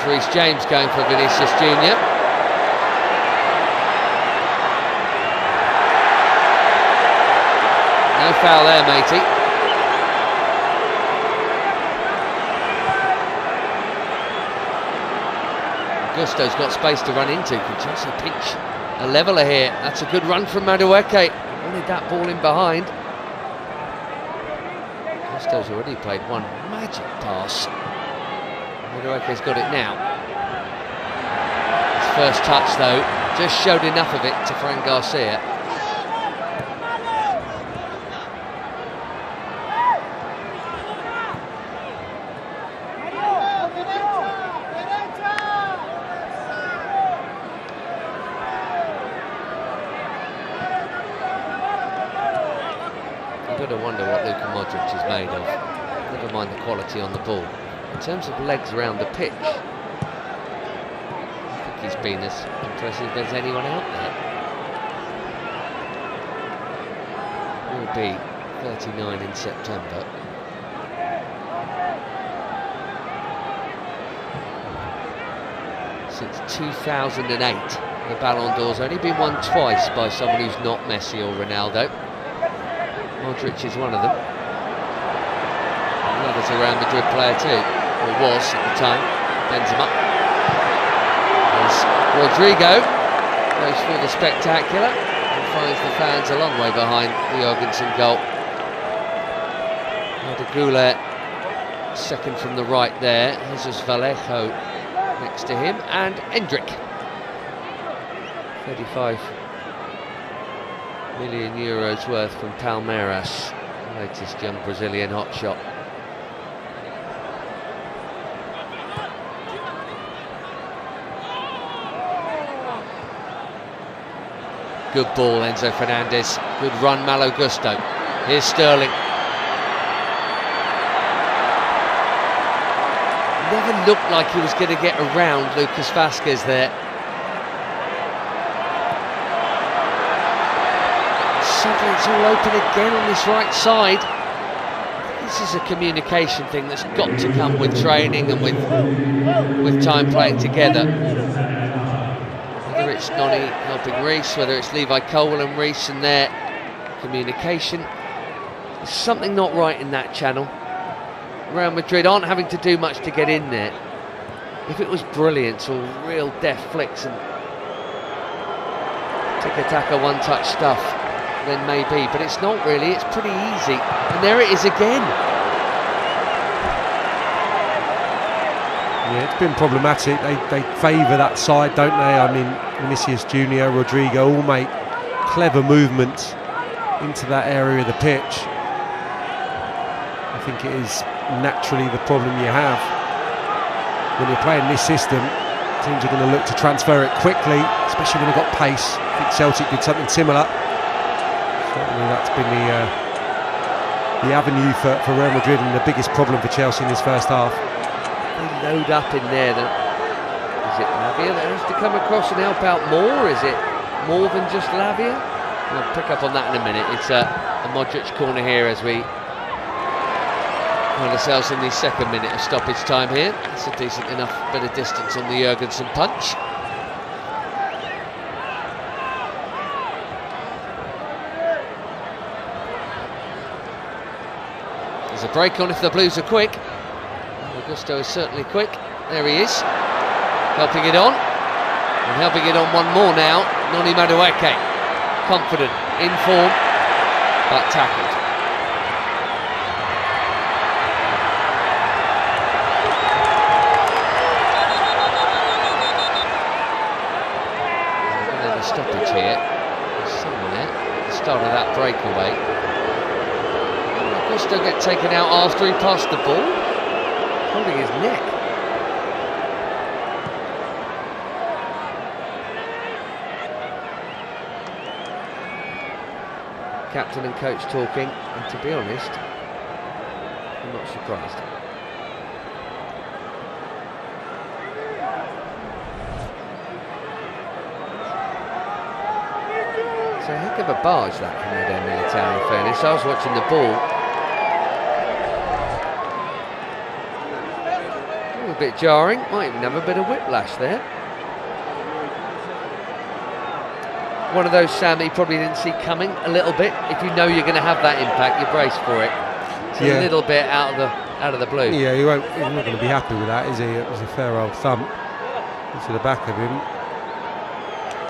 Reece James going for Vinicius Junior. No foul there, matey. Gusto's got space to run into. Can Chelsea pinch a leveller here? That's a good run from Madueke. Wanted that ball in behind. Gusto's already played one magic pass. Madueke's got it now. His first touch, though, just showed enough of it to Fran Garcia. You've got to wonder what Luka Modric is made of. Never mind the quality on the ball. In terms of legs around the pitch, I think he's been as impressive as anyone out there. He'll be 39 in September. Since 2008, the Ballon d'Or's only been won twice by someone who's not Messi or Ronaldo. Modric is one of them. Another's a Real Madrid player too, or was at the time. Benzema. As Rodrigo goes for the spectacular and finds the fans a long way behind the Jorgensen goal. De Goulet, second from the right there. Jesus Vallejo next to him, and Endrick. 35 million euros worth from Palmeiras, latest young Brazilian hotshot. Good ball, Enzo Fernandez. Good run, Malo Gusto. Here's Sterling. Never looked like he was going to get around Lucas Vazquez there. Suddenly it's all open again on this right side. This is a communication thing that's got to come with training and with time playing together. Whether it's Noni helping Reece, whether it's Levi Colwill and Reece and their communication, there's something not right in that channel. Real Madrid aren't having to do much to get in there. If it was brilliance or real deft flicks and tiki-taka one-touch stuff, then maybe, but it's not really. It's pretty easy, and there it is again. Yeah, it's been problematic. They favour that side, don't they? I mean, Vinicius Junior, Rodrigo all make clever movements into that area of the pitch. I think it is naturally the problem you have when you're playing this system. Teams are going to look to transfer it quickly, especially when they've got pace. I think Celtic did something similar. Certainly that's been the avenue for Real Madrid, and the biggest problem for Chelsea in this first half. They load up in there. Is it Lavia that has to come across and help out more? Is it more than just Lavia? We'll pick up on that in a minute. It's a Modric corner here as we find ourselves in the second minute of stoppage time here. It's a decent enough bit of distance on the Jorgensen punch. There's a break on if the Blues are quick. Augusto is certainly quick. There he is, helping it on, and helping it on one more now. Noni Madueke, confident, in form, but tackled. Another stoppage here, somewhere at the start of that breakaway. Augusto get taken out after he passed the ball, holding his neck. Captain and coach talking, and to be honest, I'm not surprised. It's a heck of a barge that from Eder Militao, in fairness. I was watching the ball. A bit jarring, might even have a bit of whiplash there. One of those, Sam, you probably didn't see coming a little bit. If you know you're going to have that impact, you brace for it. It's a little bit out of the blue. Yeah, he's not going to be happy with that, is he? It was a fair old thump into the back of him.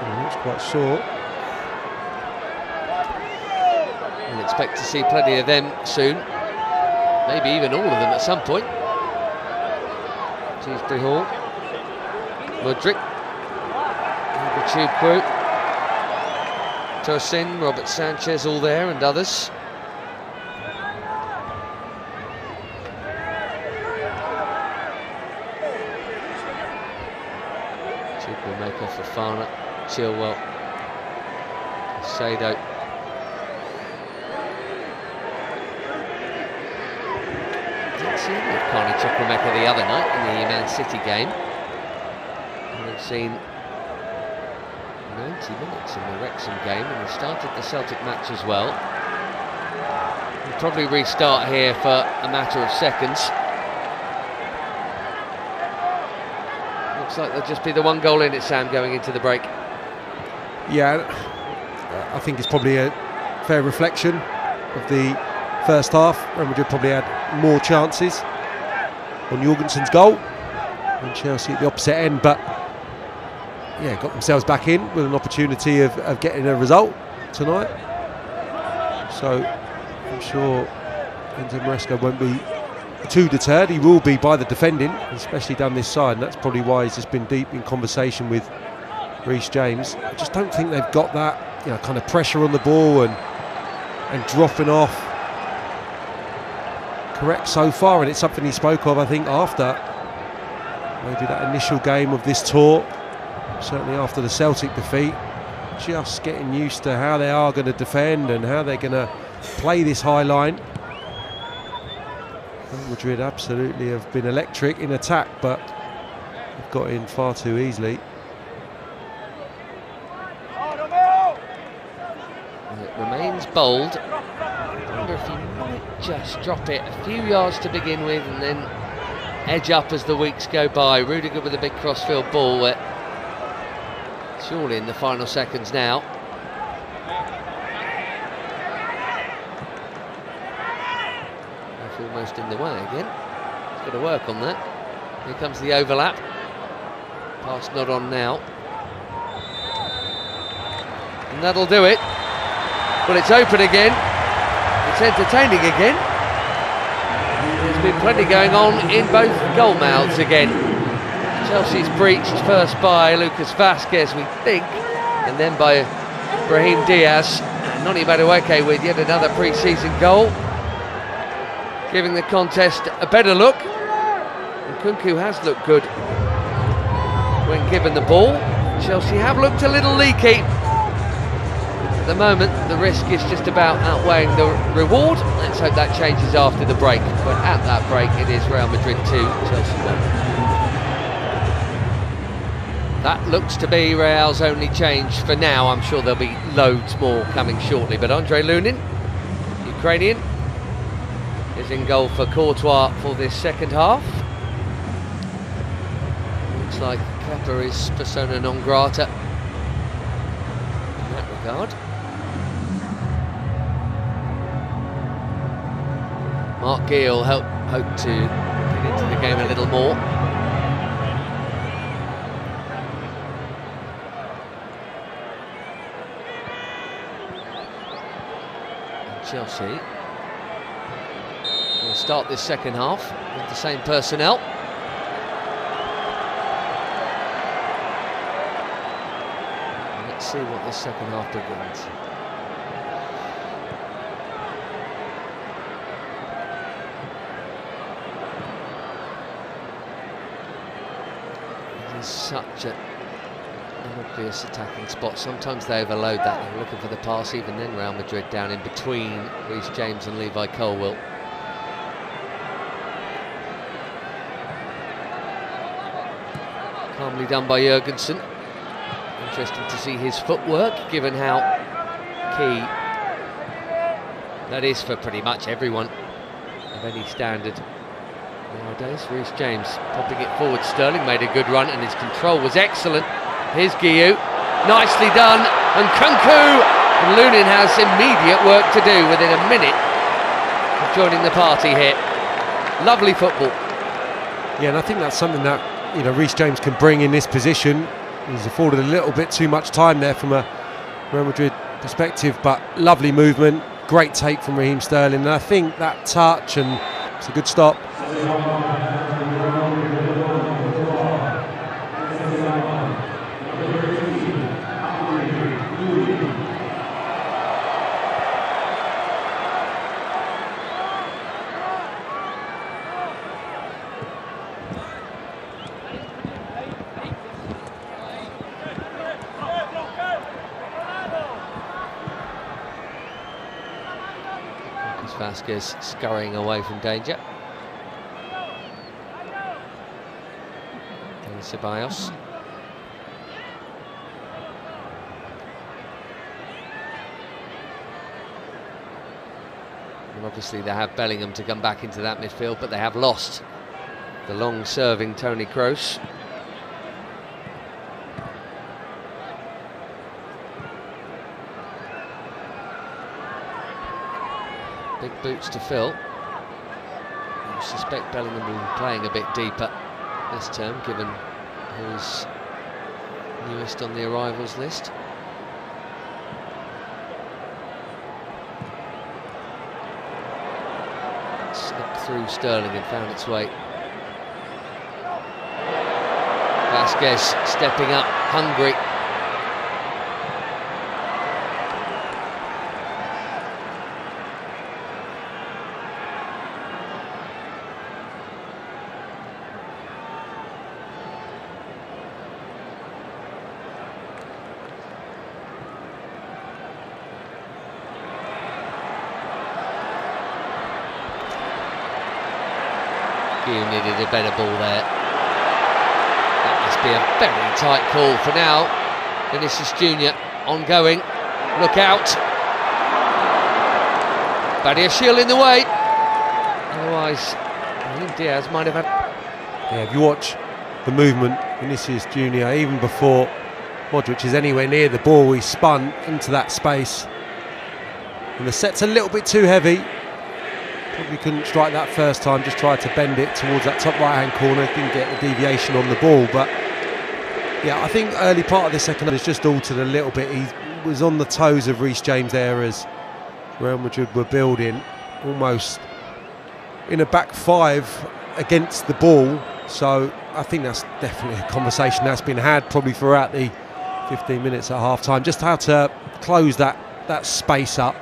It looks quite short. We'll expect to see plenty of them soon. Maybe even all of them at some point. Dewsbury Hall, Modric, the Tube Crew, Tosin, Robert Sanchez, all there, and others. Tube will make off Fofana, Chilwell, Sado. seen with Carney Chukwuemeka the other night in the Man City game. We've seen 90 minutes in the Wrexham game, and he started the Celtic match as well. He'll probably restart here for a matter of seconds. Looks like there'll just be the one goal in it, Sam, going into the break. Yeah, I think it's probably a fair reflection of the first half. Real Madrid probably had more chances on Jorgensen's goal and Chelsea at the opposite end, but yeah, got themselves back in with an opportunity of getting a result tonight. So I'm sure Enzo Maresca won't be too deterred. He will be by the defending, especially down this side, and that's probably why he's just been deep in conversation with Reece James. I just don't think they've got that, you know, kind of pressure on the ball and dropping off correct so far, and it's something he spoke of, I think, after maybe that initial game of this tour, certainly after the Celtic defeat, just getting used to how they are going to defend and how they're going to play this high line. Real Madrid absolutely have been electric in attack, but they've got in far too easily. It remains bold. I wonder if he might just drop it a few yards to begin with and then edge up as the weeks go by. Rudiger with a big crossfield ball, surely in the final seconds now. That's almost in the way again. He's got to work on that. Here comes the overlap. Pass not on now. And that'll do it. Well, it's open again. It's entertaining again. There's been plenty going on in both goal mouths again. Chelsea's breached first by Lucas Vazquez, we think, and then by Brahim Diaz. Noni Madueke with yet another pre-season goal, giving the contest a better look. And Kunku has looked good when given the ball. Chelsea have looked a little leaky. At the moment, the risk is just about outweighing the reward. Let's hope that changes after the break. But at that break, it is Real Madrid 2, Chelsea 1. That looks to be Real's only change for now. I'm sure there'll be loads more coming shortly. But Andrei Lunin, Ukrainian, is in goal for Courtois for this second half. Looks like Kepa is persona non grata in that regard. Mark Gill hope to get into the game a little more. Chelsea will start this second half with the same personnel. Let's see what this second half begins. It is such an obvious attacking spot. Sometimes they overload that. They're looking for the pass. Even then, Real Madrid down in between Reece James and Levi Colwill. Calmly done by Jorgensen. Interesting to see his footwork, given how key that is for pretty much everyone of any standard nowadays. Reece James popping it forward. Sterling made a good run and his control was excellent. Here's Guiu, nicely done, and Kunku, and Lunin has immediate work to do within a minute of joining the party here. Lovely football. Yeah, and I think that's something that, you know, Reece James can bring in this position. He's afforded a little bit too much time there from a Real Madrid perspective, but lovely movement, great take from Raheem Sterling, and I think that touch, and it's a good stop. Vazquez scurrying away from danger. Ceballos. And obviously they have Bellingham to come back into that midfield, but they have lost the long-serving Toni Kroos. Big boots to fill. I suspect Bellingham will be playing a bit deeper this term, given who's newest on the arrivals list. Slipped through Sterling and found its way. Vasquez stepping up, hungry. Needed a better ball there. That must be a very tight call for now. Vinicius Junior ongoing. Look out. Badiashile in the way. Otherwise, I think Diaz might have had. Yeah, if you watch the movement, Vinicius Junior, even before Modric is anywhere near the ball, he spun into that space. And the set's a little bit too heavy. Probably couldn't strike that first time, just tried to bend it towards that top right-hand corner, didn't get the deviation on the ball. But yeah, I think early part of the second half has just altered a little bit. He was on the toes of Reece James there as Real Madrid were building, almost in a back five against the ball. So I think that's definitely a conversation that's been had probably throughout the 15 minutes at half-time, just how to close that space up,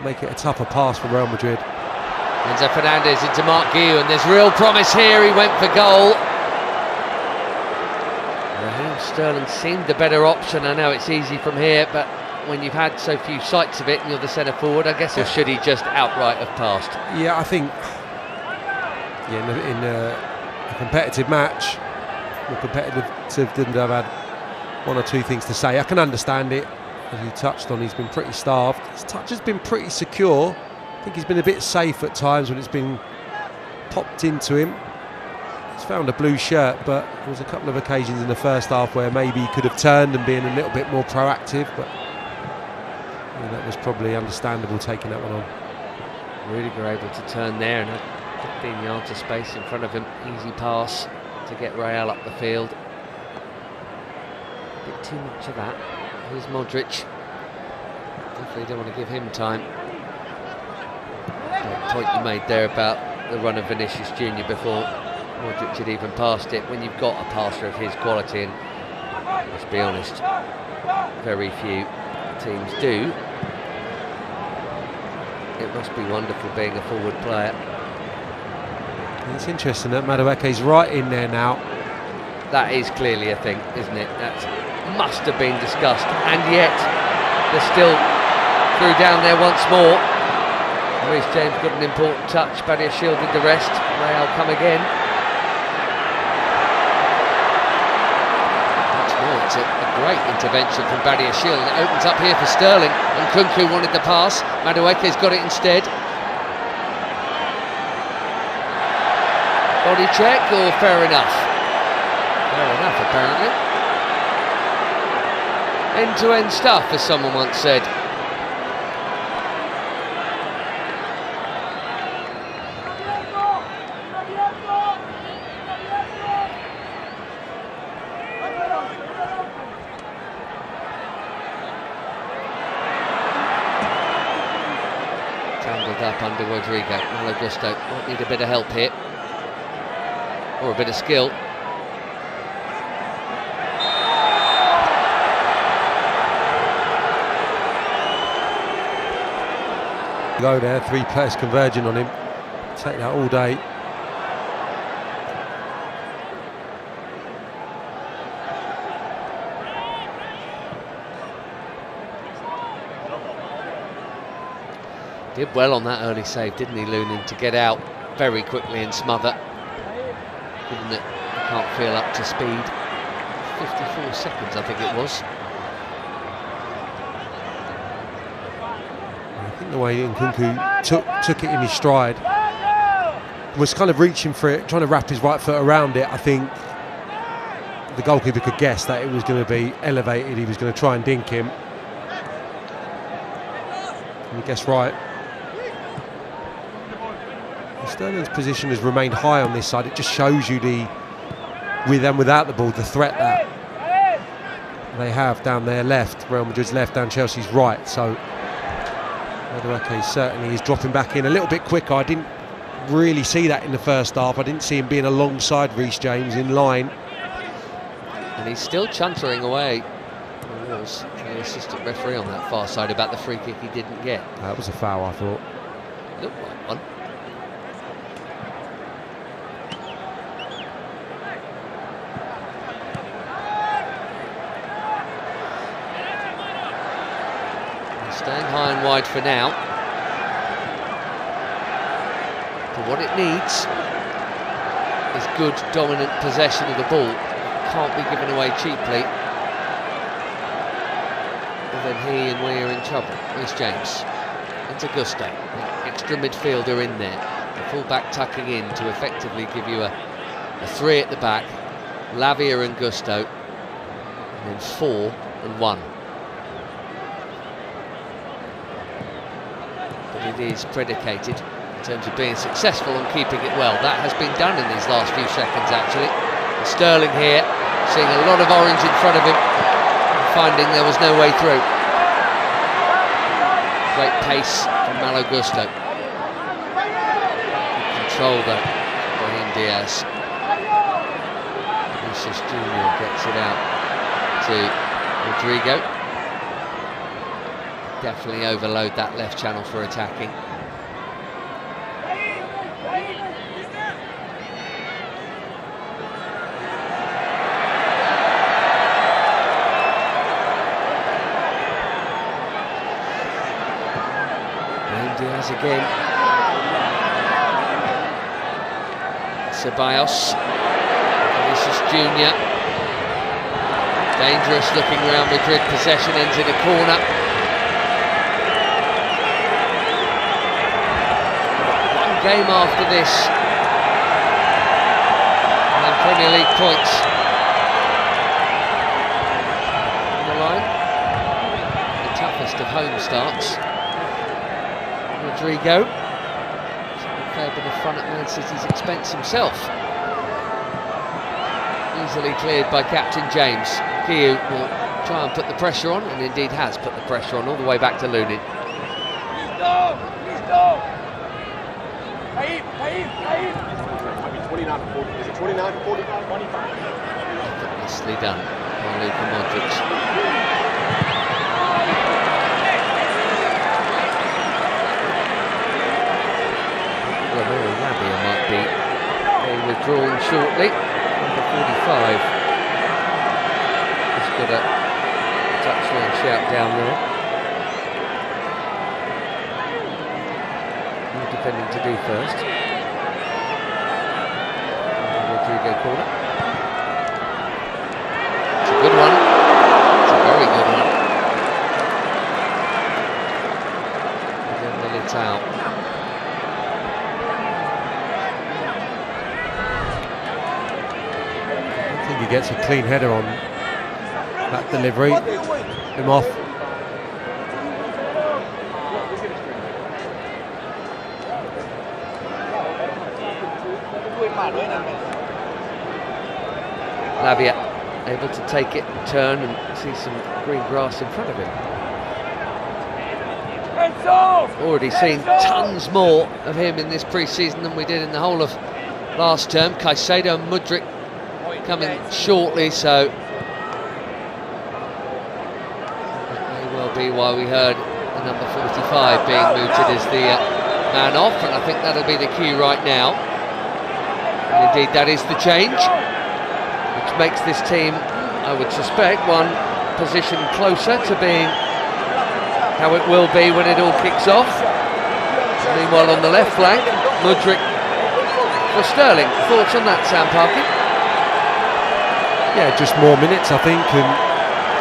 make it a tougher pass for Real Madrid. Enzo Fernandez into Mark Guiu, and there's real promise here. He went for goal. Raheem Sterling seemed the better option. I know it's easy from here, but when you've had so few sights of it and you're the centre forward, I guess, or should he just outright have passed? Yeah, I think in a competitive match, more competitive, didn't have had one or two things to say. I can understand it. As you touched on, he's been pretty starved. His touch has been pretty secure. I think he's been a bit safe at times when it's been popped into him. He's found a blue shirt, but there was a couple of occasions in the first half where maybe he could have turned and been a little bit more proactive, but that was probably understandable, taking that one on. Rudiger able to turn there and had 15 yards of space in front of him. Easy pass to get Real up the field. A bit too much of that. Here's Modric. Definitely don't want to give him time. The point you made there about the run of Vinicius Junior before Modric had even passed it. When you've got a passer of his quality, and let's be honest, very few teams do, it must be wonderful being a forward player. It's interesting that Madueke's right in there now. That is clearly a thing, isn't it? That must have been discussed, and yet they're still through down there once more. Reece James got an important touch. Badiashile did the rest. Real come again. Once more, it's a great intervention from Badiashile, and it opens up here for Sterling. And Nkunku wanted the pass. Madueke's got it instead. Body check, or fair enough? Fair enough, apparently. End-to-end stuff, as someone once said. Tangled up under Rodrigo. Malo Gusto might need a bit of help here, or a bit of skill. Go there, three players converging on him. Take that all day. Did well on that early save, didn't he, Lunin, to get out very quickly and smother. Given that can't feel up to speed. 54 seconds, I think it was. I think the way Nkunku took it in his stride, was kind of reaching for it, trying to wrap his right foot around it. I think the goalkeeper could guess that it was going to be elevated, he was going to try and dink him. And he guessed right. Sterling's position has remained high on this side. It just shows you with and without the ball, the threat that they have down their left, Real Madrid's left, down Chelsea's right. So Madueke certainly is dropping back in a little bit quicker. I didn't really see that in the first half. I didn't see him being alongside Reece James in line. And he's still chuntering away. There was the assistant referee on that far side about the free kick he didn't get. That was a foul, I thought. Looked like one. He's staying high and wide for now. But what it needs is good dominant possession of the ball. Can't be given away cheaply. And then he and we are in trouble. Here's James. Into Gusto. Extra midfielder in there. The full-back tucking in to effectively give you a three at the back. Lavia and Gusto. And then 4 and 1. But it is predicated in terms of being successful and keeping it well. That has been done in these last few seconds, actually. And Sterling here, seeing a lot of orange in front of him, and finding there was no way through. Great pace from Malo Gusto. Good control though, Brahim Diaz. Vinicius Jr. gets it out to Rodrigo. Definitely overload that left channel for attacking. Diaz again. Ceballos. Vinicius Jr. Dangerous looking Real Madrid possession, ends in a corner. One game after this, and Premier League points on the line. The toughest of home starts. Rodrigo, a fair bit of fun at Man City's expense himself. Easily cleared by Captain James. Kiyu will try and put the pressure on, and indeed has put the pressure on all the way back to Lunin. Effortlessly done by Luka Modric. Lavia might be withdrawing shortly. Number 45. Just got a touchline shout down there. More defending to do first. Rodrigo corner. It's a good one. It's a very good one. And then Militao. He gets a clean header on that delivery. Him off. Lavia able to take it, turn and see some green grass in front of him. Already seen tons more of him in this pre-season than we did in the whole of last term. Caicedo and Mudryk coming shortly, so that may well be why we heard the number 45 being mooted as the man off, and I think that'll be the cue right now. And indeed that is the change, which makes this team, I would suspect, one position closer to being how it will be when it all kicks off. Meanwhile on the left flank, Mudryk for Sterling. Thoughts on that, Sam Parkin? Yeah, just more minutes, I think, and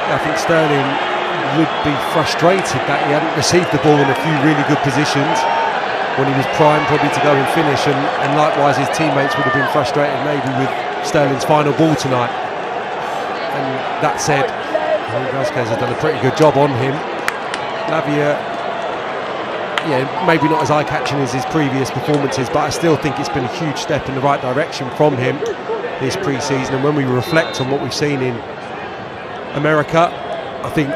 I think Sterling would be frustrated that he hadn't received the ball in a few really good positions when he was primed probably to go and finish, and likewise his teammates would have been frustrated maybe with Sterling's final ball tonight. And that said, I think Vasquez has done a pretty good job on him. Lavia, yeah, maybe not as eye-catching as his previous performances, but I still think it's been a huge step in the right direction from him this pre-season. And when we reflect on what we've seen in America, I think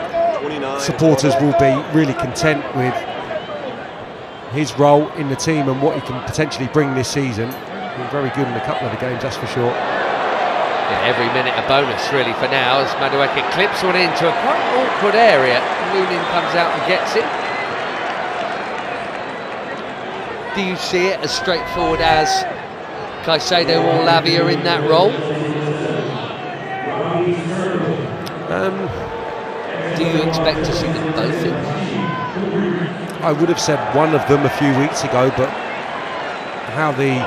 supporters will be really content with his role in the team and what he can potentially bring this season. Been very good in a couple of the games, that's for sure. Yeah, every minute a bonus really for now, as Madueke clips one into a quite awkward area. Lunin comes out and gets it. Do you see it as straightforward as Caicedo or Lavia in that role? Do you expect to see them both in? I would have said one of them a few weeks ago, but how the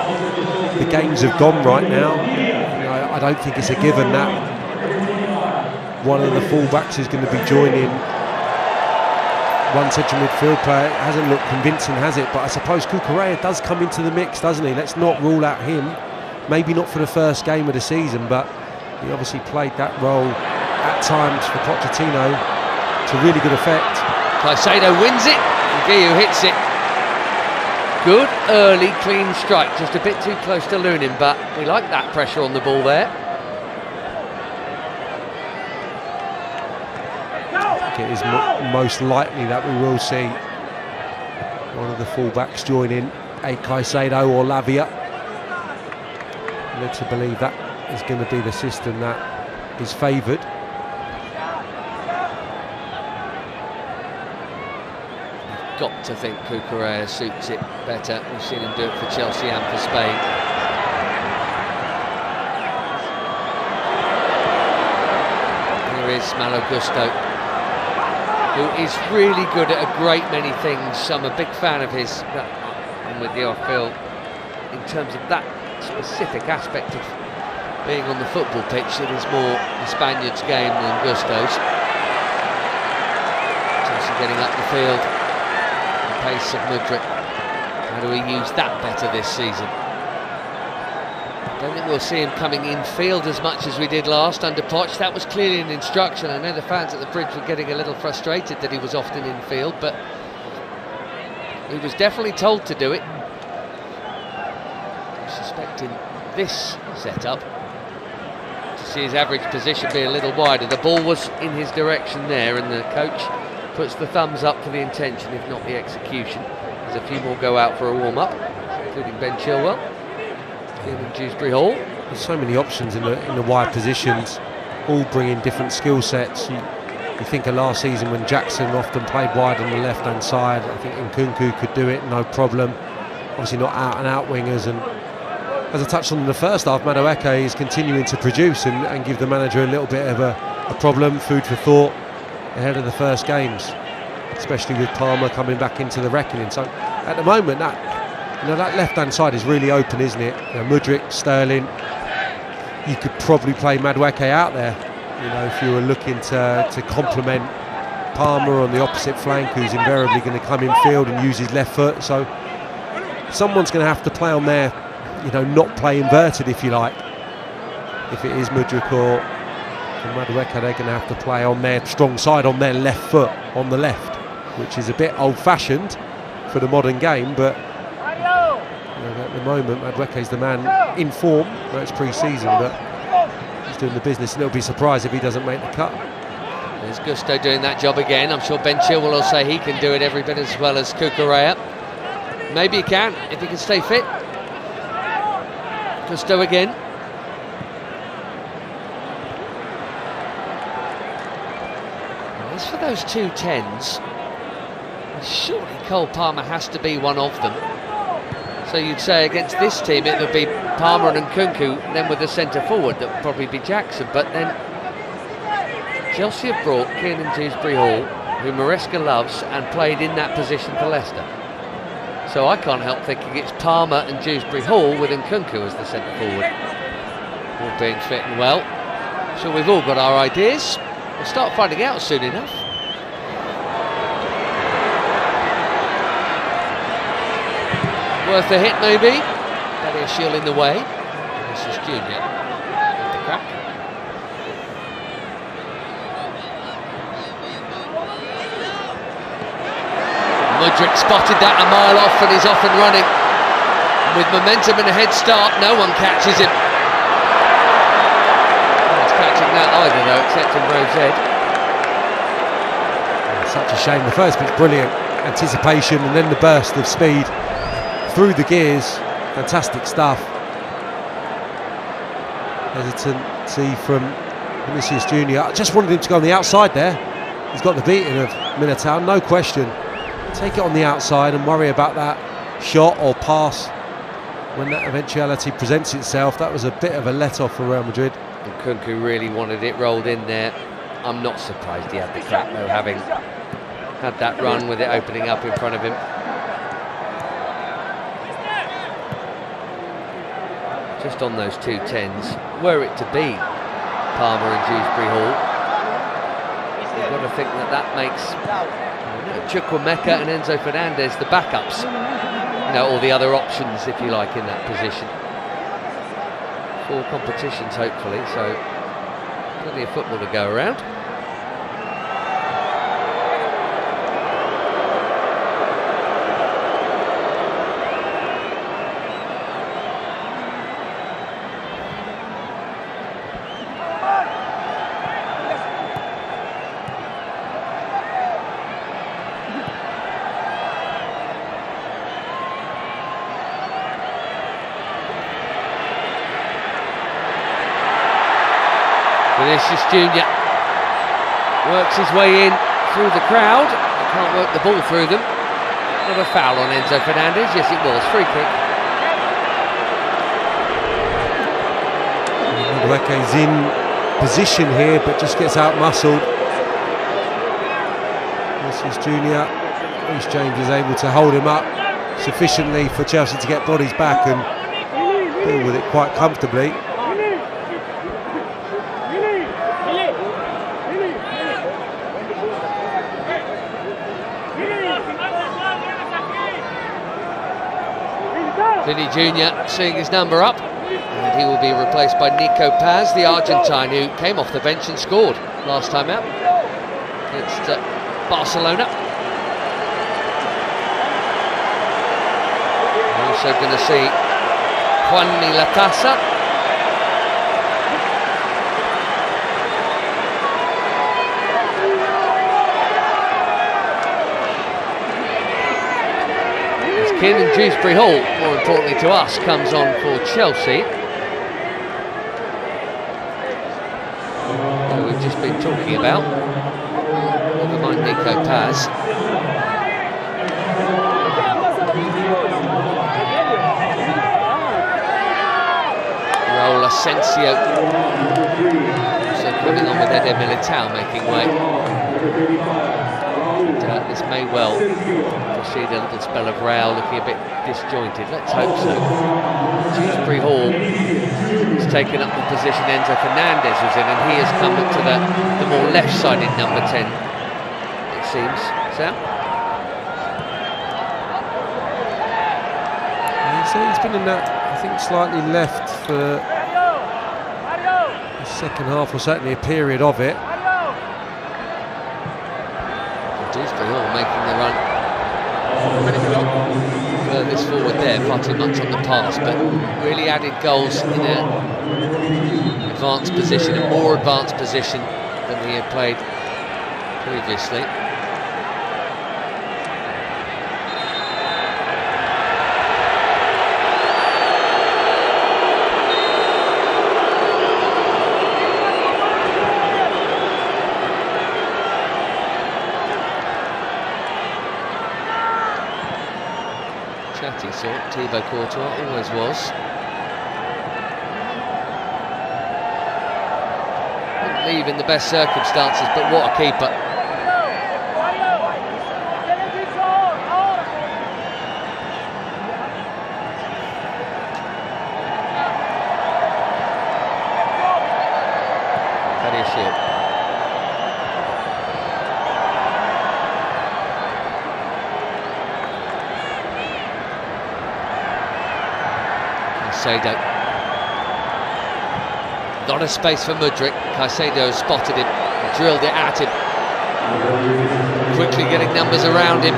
games have gone right now, you know, I don't think it's a given that one of the fullbacks is going to be joining one central midfield player. It hasn't looked convincing, has it? But I suppose Cucurella does come into the mix, doesn't he? Let's not rule out him. Maybe not for the first game of the season, but he obviously played that role at times for Pochettino to really good effect. Caicedo wins it, and Guiu hits it. Good early clean strike, just a bit too close to Lunin, but we like that pressure on the ball there. I think it is most likely that we will see one of the fullbacks join in, a Caicedo or Lavia. Led to believe that is going to be the system that is favoured. Got to think Cucurella suits it better. We've seen him do it for Chelsea and for Spain. Here is Malo Gusto, who is really good at a great many things. I'm a big fan of his. I'm with you, I feel, in terms of that specific aspect of being on the football pitch, it is more the Spaniard's game than Gusto's. Chelsea getting up the field. Pace of Madrid. How do we use that better this season? I don't think we'll see him coming in field as much as we did last under Poch. That was clearly an instruction. I know the fans at the Bridge were getting a little frustrated that he was often in field, but he was definitely told to do it. I'm suspecting this setup to see his average position be a little wider. The ball was in his direction there, and the coach puts the thumbs up for the intention, if not the execution. There's a few more go out for a warm-up, including Ben Chilwell, in Dewsbury Hall. There's so many options in the wide positions, all bringing different skill sets. You think of last season when Jackson often played wide on the left-hand side. I think Nkunku could do it, no problem. Obviously not out-and-out wingers, and as I touched on in the first half, Madueke is continuing to produce and give the manager a little bit of a problem, food for thought, ahead of the first games, especially with Palmer coming back into the reckoning. So at the moment, that left-hand side is really open, isn't it? Mudryk, Sterling. You could probably play Madueke out there, if you were looking to complement Palmer on the opposite flank, who's invariably going to come in field and use his left foot. So someone's going to have to play on there, not play inverted, if you like. If it is Mudryk or Madueke, they're going to have to play on their strong side, on their left foot, on the left, which is a bit old-fashioned for the modern game, but at the moment Madueke's the man in form. It's pre-season, but he's doing the business, and it'll be surprised if he doesn't make the cut. There's Gusto doing that job again. I'm sure Ben Chilwell will say he can do it every bit as well as Cucurella. Maybe he can, if he can stay fit. Gusto again. As for those two 10s, surely Cole Palmer has to be one of them. So you'd say against this team it would be Palmer and Nkunku, then with the centre forward that would probably be Jackson. But then Chelsea have brought Kiernan Dewsbury Hall, who Maresca loves and played in that position for Leicester. So I can't help thinking it's Palmer and Dewsbury Hall with Nkunku as the centre forward, all being fit and well. So we've all got our ideas. We'll start finding out soon enough. Worth a hit, maybe. Better shield in the way. This is Junior with the crack. Mudryk spotted that a mile off and he's off and running. With momentum and a head start, no one catches him. No one's catching that either, though, except in Rove's head. Such a shame. The first bit's brilliant. Anticipation and then the burst of speed through the gears. Fantastic stuff. Hesitancy from Vinicius Junior. I just wanted him to go on the outside there. He's got the beating of Militao, no question. Take it on the outside and worry about that shot or pass when that eventuality presents itself. That was a bit of a let-off for Real Madrid. And Kunku really wanted it rolled in there. I'm not surprised he had the crack though, having had that run with it opening up in front of him. Just on those 2-10s, were it to be Palmer and Dewsbury Hall, you've got to think that that makes Chukwuemeka and Enzo Fernandez the backups, or the other options, if you like, in that position. 4 competitions, hopefully, so plenty of football to go around. Vinicius Junior works his way in through the crowd. He can't work the ball through them. Not a foul on Enzo Fernandez. Yes, it was. Free kick. Madueke's in position here, but just gets out-muscled. Vinicius Junior. Reece James is able to hold him up sufficiently for Chelsea to get bodies back and deal with it quite comfortably. Vinny Junior seeing his number up, and he will be replaced by Nico Paz, the Argentine who came off the bench and scored last time out against Barcelona. We're also going to see Juanmi Latasa. In and Dewsbury Hall, more importantly to us, comes on for Chelsea. Who we've just been talking about. Never mind Nico Paz. Raul Asensio. So coming on with Eder Militao making way. And, this may well proceed a little spell of Real looking a bit disjointed. Let's hope so. Dewsbury Hall has taken up the position Enzo Fernandez was in, and he has come to the more left-sided number 10, it seems. Sam? He's been in that, I think, slightly left for the second half, or certainly a period of it. Dewsbury Hall making the run furthest forward there, far too much on the pass, but really added goals in an advanced position, a more advanced position than he had played previously. Chatty sort, Thibaut Courtois always was. Didn't leave in the best circumstances, but what a keeper. Caicedo. Not a space for Mudryk. Caicedo spotted him, drilled it at him. Quickly getting numbers around him.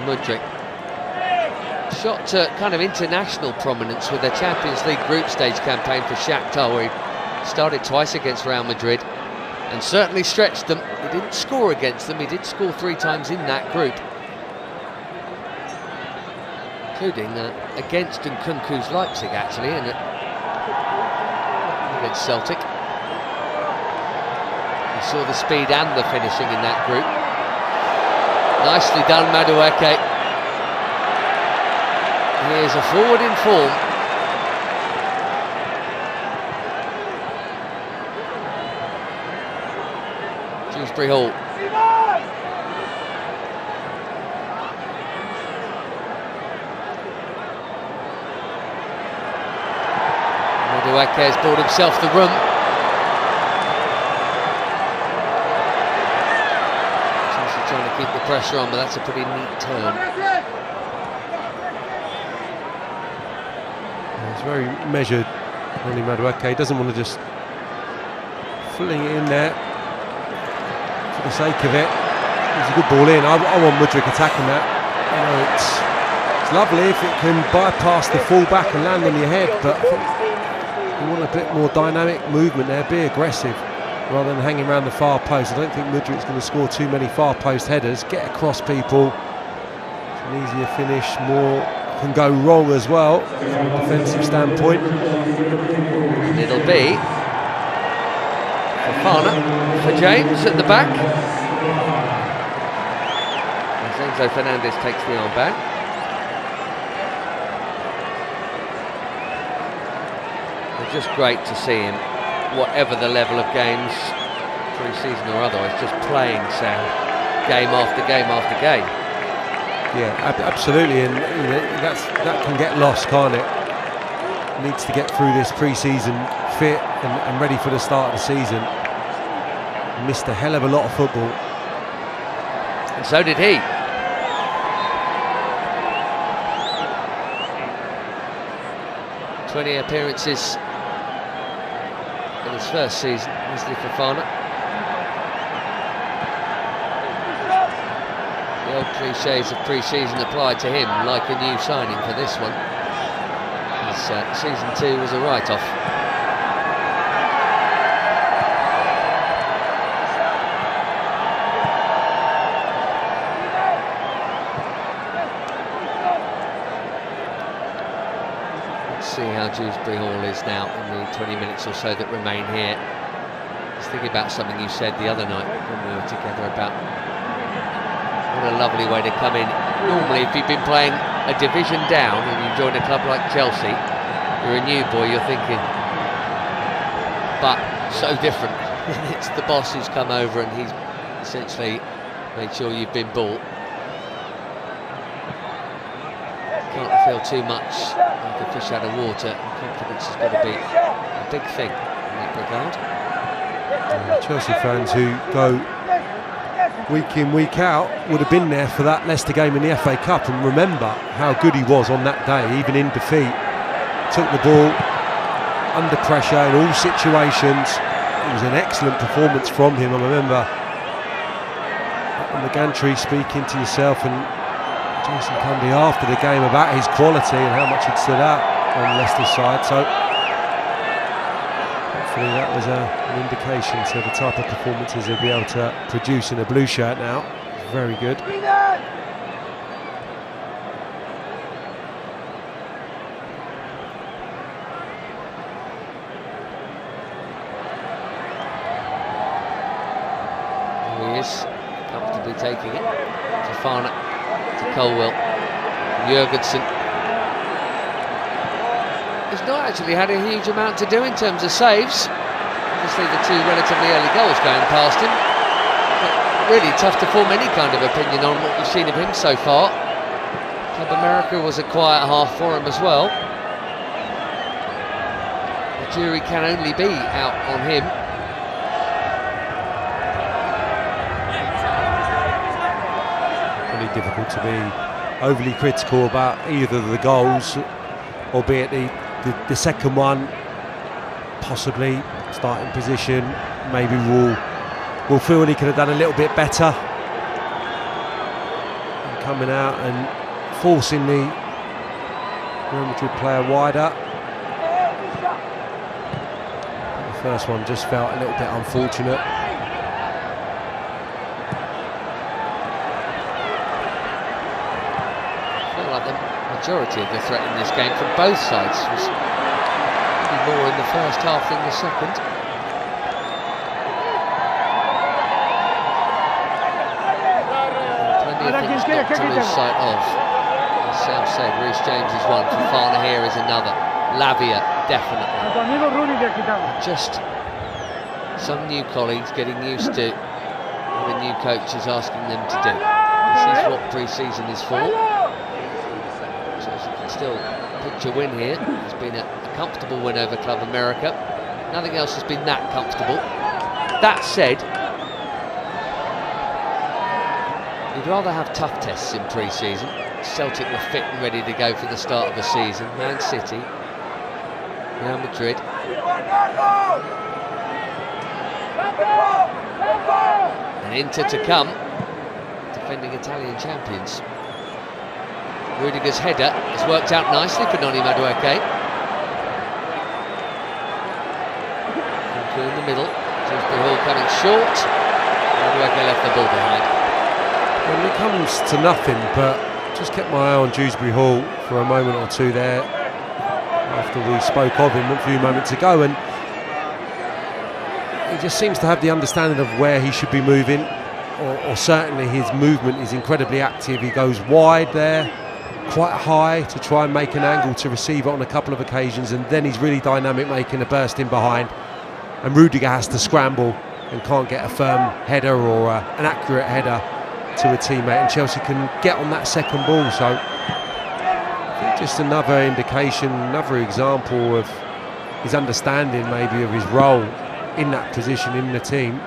Mudryk shot to kind of international prominence with a Champions League group stage campaign for Shakhtar, where he started twice against Real Madrid and certainly stretched them. He didn't score against them, he did score 3 times in that group, including against Nkunku's Leipzig actually, and against Celtic. He saw the speed and the finishing in that group. Nicely done, Madueke. He is a forward in form. Dewsbury Hall. Madueke has bought himself the room. Trying to keep the pressure on, but that's a pretty neat turn. It's very measured, Ronnie Madueke. He doesn't want to just fling it in there for the sake of it. It's a good ball in. I want Mudryk attacking that. You know, it's lovely if it can bypass the full-back and land on your head, but I think you want a bit more dynamic movement there, be aggressive, rather than hanging around the far post. I don't think Mudryk's going to score too many far post headers. Get across people. It's an easier finish. More can go wrong as well from a defensive standpoint. And it'll be Fofana for James at the back. As Enzo Fernandez takes the arm back. It's just great to see him, whatever the level of games, pre-season or otherwise, just playing sound, game after game after game. Yeah, absolutely, and you know, that can get lost, can't it? Needs to get through this pre-season fit and ready for the start of the season. Missed a hell of a lot of football. And so did he. "20 appearances in his first season, Wesley Fofana." The old cliches of pre-season applied to him, like a new signing for this one. His season 2 was a write-off. See how Dewsbury Hall is now in the 20 minutes or so that remain here. I was thinking about something you said the other night when we were together about what a lovely way to come in. Normally, if you've been playing a division down and you join a club like Chelsea, you're a new boy, you're thinking, but so different. It's the boss who's come over and he's essentially made sure you've been bought. Can't feel too much like a fish out of water. Confidence has got to be a big thing in that regard. Chelsea fans who go week in, week out would have been there for that Leicester game in the FA Cup and remember how good he was on that day, even in defeat. Took the ball under pressure in all situations. It was an excellent performance from him. I remember on the gantry speaking to yourself and Jason Cundy after the game about his quality and how much he'd stood out on Leicester's side, so hopefully that was an indication to the type of performances he'll be able to produce in a blue shirt now. Very good. There he is, comfortably taking it. Fofana to Colwell. Jurgensen. He's not actually had a huge amount to do in terms of saves. Obviously the 2 relatively early goals going past him. But really tough to form any kind of opinion on what we've seen of him so far. Club America was a quiet half for him as well. The jury can only be out on him. difficult to be overly critical about either of the goals, albeit the second one, possibly starting position, maybe we'll feel he could have done a little bit better. And coming out and forcing the Real Madrid player wider. The first one just felt a little bit unfortunate. The majority of the threat in this game from both sides was maybe more in the first half than the second. Plenty of things not to lose sight of. As Sam said, Reece James is one, Fofana here is another, Lavia definitely. Just some new colleagues getting used to what a new coach is asking them to do. This is what pre-season is for. So as you can still picture win here. It's been a comfortable win over Club America. Nothing else has been that comfortable. That said, you'd rather have tough tests in pre-season. Celtic were fit and ready to go for the start of the season. Man City, Real Madrid. And Inter to come, defending Italian champions. Rudiger's header has worked out nicely for Noni Madueke. In the middle, Dewsbury Hall coming short. Madueke left the ball behind. When it comes to nothing, but just kept my eye on Dewsbury Hall for a moment or two there after we spoke of him a few moments ago, and he just seems to have the understanding of where he should be moving, or certainly his movement is incredibly active. He goes wide there, quite high to try and make an angle to receive it on a couple of occasions, and then he's really dynamic making a burst in behind, and Rudiger has to scramble and can't get a firm header or an accurate header to a teammate, and Chelsea can get on that second ball. So I think just another indication, another example of his understanding maybe of his role in that position in the team.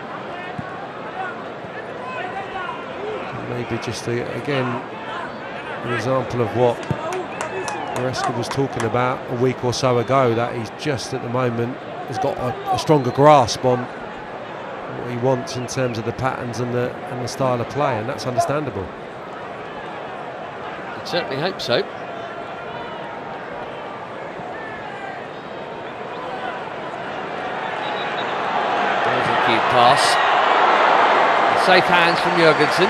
And maybe just again an example of what Maresca was talking about a week or so ago, that he's just at the moment has got a stronger grasp on what he wants in terms of the patterns and the style of play, and that's understandable. I'd certainly hope so. There's a cute pass. Safe hands from Jurgensen.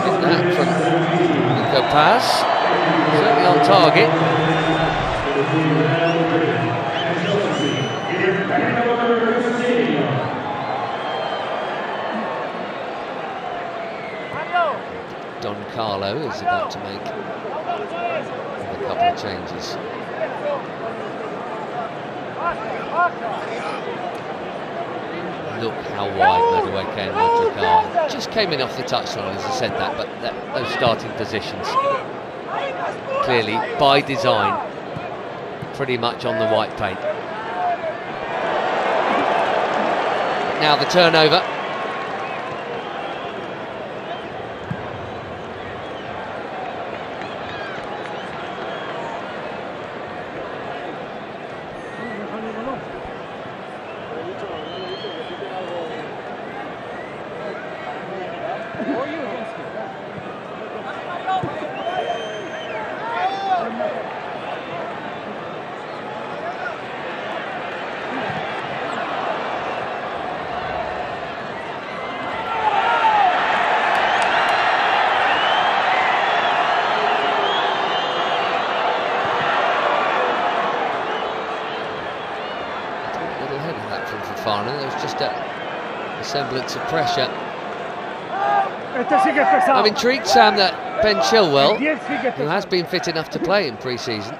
Good that from Nico Paz. Certainly on target. Don Carlo is about to make a couple of changes. Look how wide Madueke and Modric are. Just came in off the touchline as I said that, but those starting positions clearly by design pretty much on the white paint. Now the turnover. There was just a semblance of pressure. I'm intrigued, Sam, that Ben Chilwell, who has been fit enough to play in pre-season,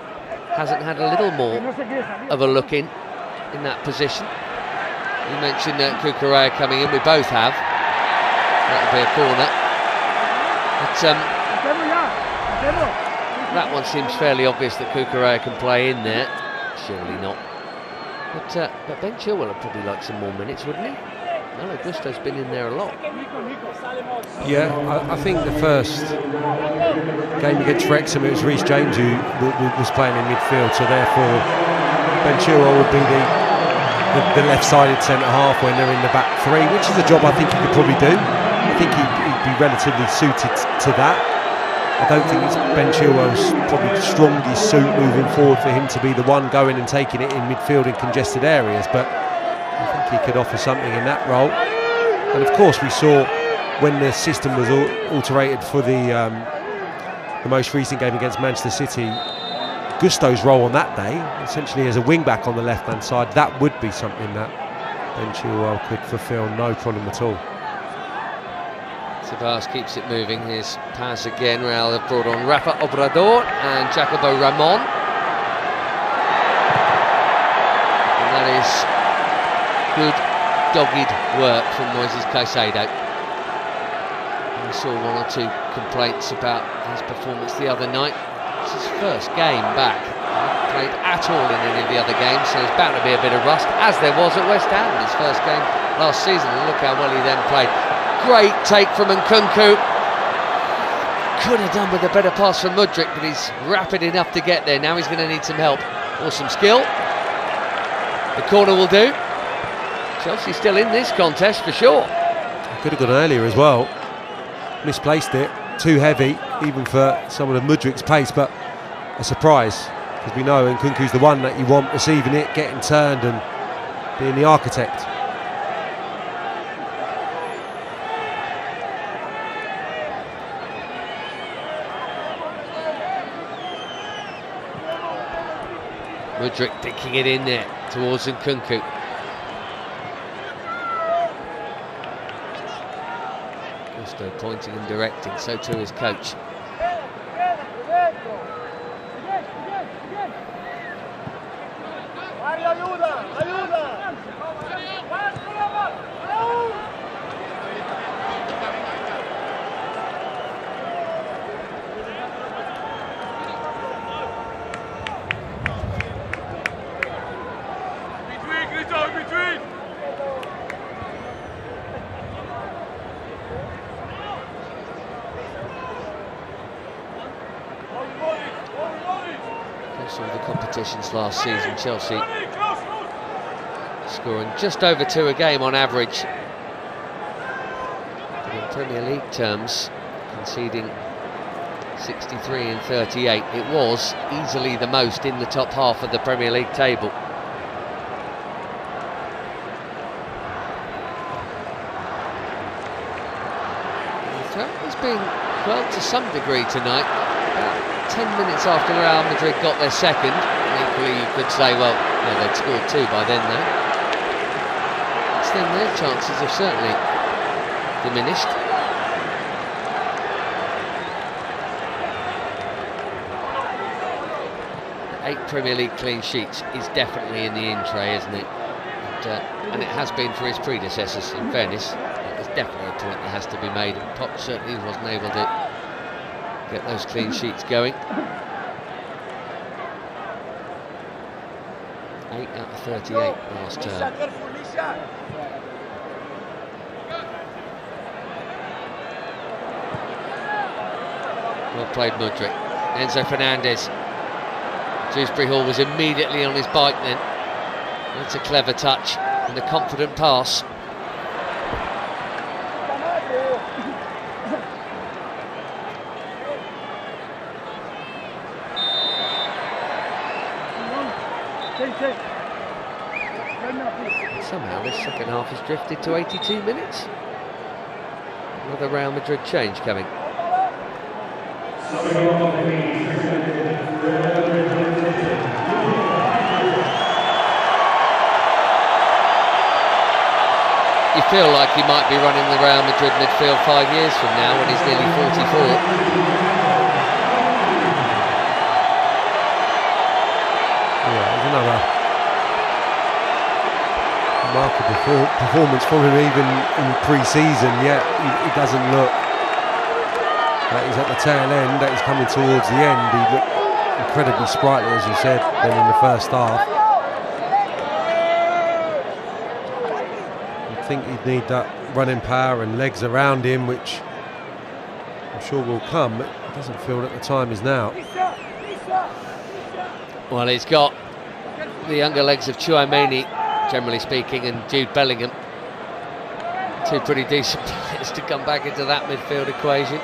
hasn't had a little more of a look in that position. You mentioned Cucurella coming in, we both have. That'll be a corner. But that one seems fairly obvious that Cucurella can play in there. Surely not. But Ben Chilwell would probably like some more minutes, wouldn't he? No, Gusto's been in there a lot. Yeah, I think the first game against Wrexham, it was Reece James who was playing in midfield, so therefore Ben Chilwell would be the left-sided centre-half when they're in the back three, which is a job I think he could probably do. I think he'd be relatively suited to that. I don't think it's Ben Chilwell's probably the strongest suit moving forward for him to be the one going and taking it in midfield in congested areas, but I think he could offer something in that role. And of course we saw when the system was alterated for the most recent game against Manchester City, Gusto's role on that day, essentially as a wing-back on the left-hand side, that would be something that Ben Chilwell could fulfil, no problem at all. Sabas keeps it moving. Here's pass again. Real have brought on Rafa Obrador and Jacobo Ramon. And that is good, dogged work from Moises Caicedo. We saw one or two complaints about his performance the other night. It's his first game back. Not played at all in any of the other games, so there's bound to be a bit of rust, as there was at West Ham, his first game last season. And look how well he then played. Great take from Nkunku. Could have done with a better pass from Mudryk, but he's rapid enough to get there. Now he's going to need some help or some skill. The corner will do. Chelsea still in this contest for sure. Could have gone earlier as well. Misplaced it. Too heavy, even for someone of Mudryk's pace, but a surprise, because we know Nkunku's the one that you want receiving it, getting turned and being the architect. Mudryk dinking it in there towards Nkunku. Gusto pointing and directing, so too his coach. All the competitions last season, Chelsea scoring just over 2 a game on average. But in Premier League terms, conceding 63 in 38. It was easily the most in the top half of the Premier League table. The threat has been quelled to some degree tonight. 10 minutes after Real Madrid got their second, and equally you could say, well, yeah, they'd scored 2 by then though. So then their chances have certainly diminished. 8 Premier League clean sheets is definitely in the in tray, isn't it? And it has been for his predecessors, in fairness. There's definitely a point that has to be made, and Poch certainly wasn't able to get those clean sheets going. 8 out of 38 last term. Well played, Mudryk. Enzo Fernandez. Dewsbury Hall was immediately on his bike then. That's a clever touch and a confident pass. Somehow this second half has drifted to 82 minutes. Another Real Madrid change coming. You feel like he might be running the Real Madrid midfield 5 years from now when he's nearly 44. Yeah, there's another remarkable performance from him even in pre-season, yet he doesn't look like he's at the tail end, that he's coming towards the end. He looked incredibly sprightly, as you said, then in the first half. think he'd need that running power and legs around him, which I'm sure will come, but it doesn't feel that the time is now. Well, he's got the younger legs of Tchouaméni, generally speaking, and Jude Bellingham. Two pretty decent players to come back into that midfield equation.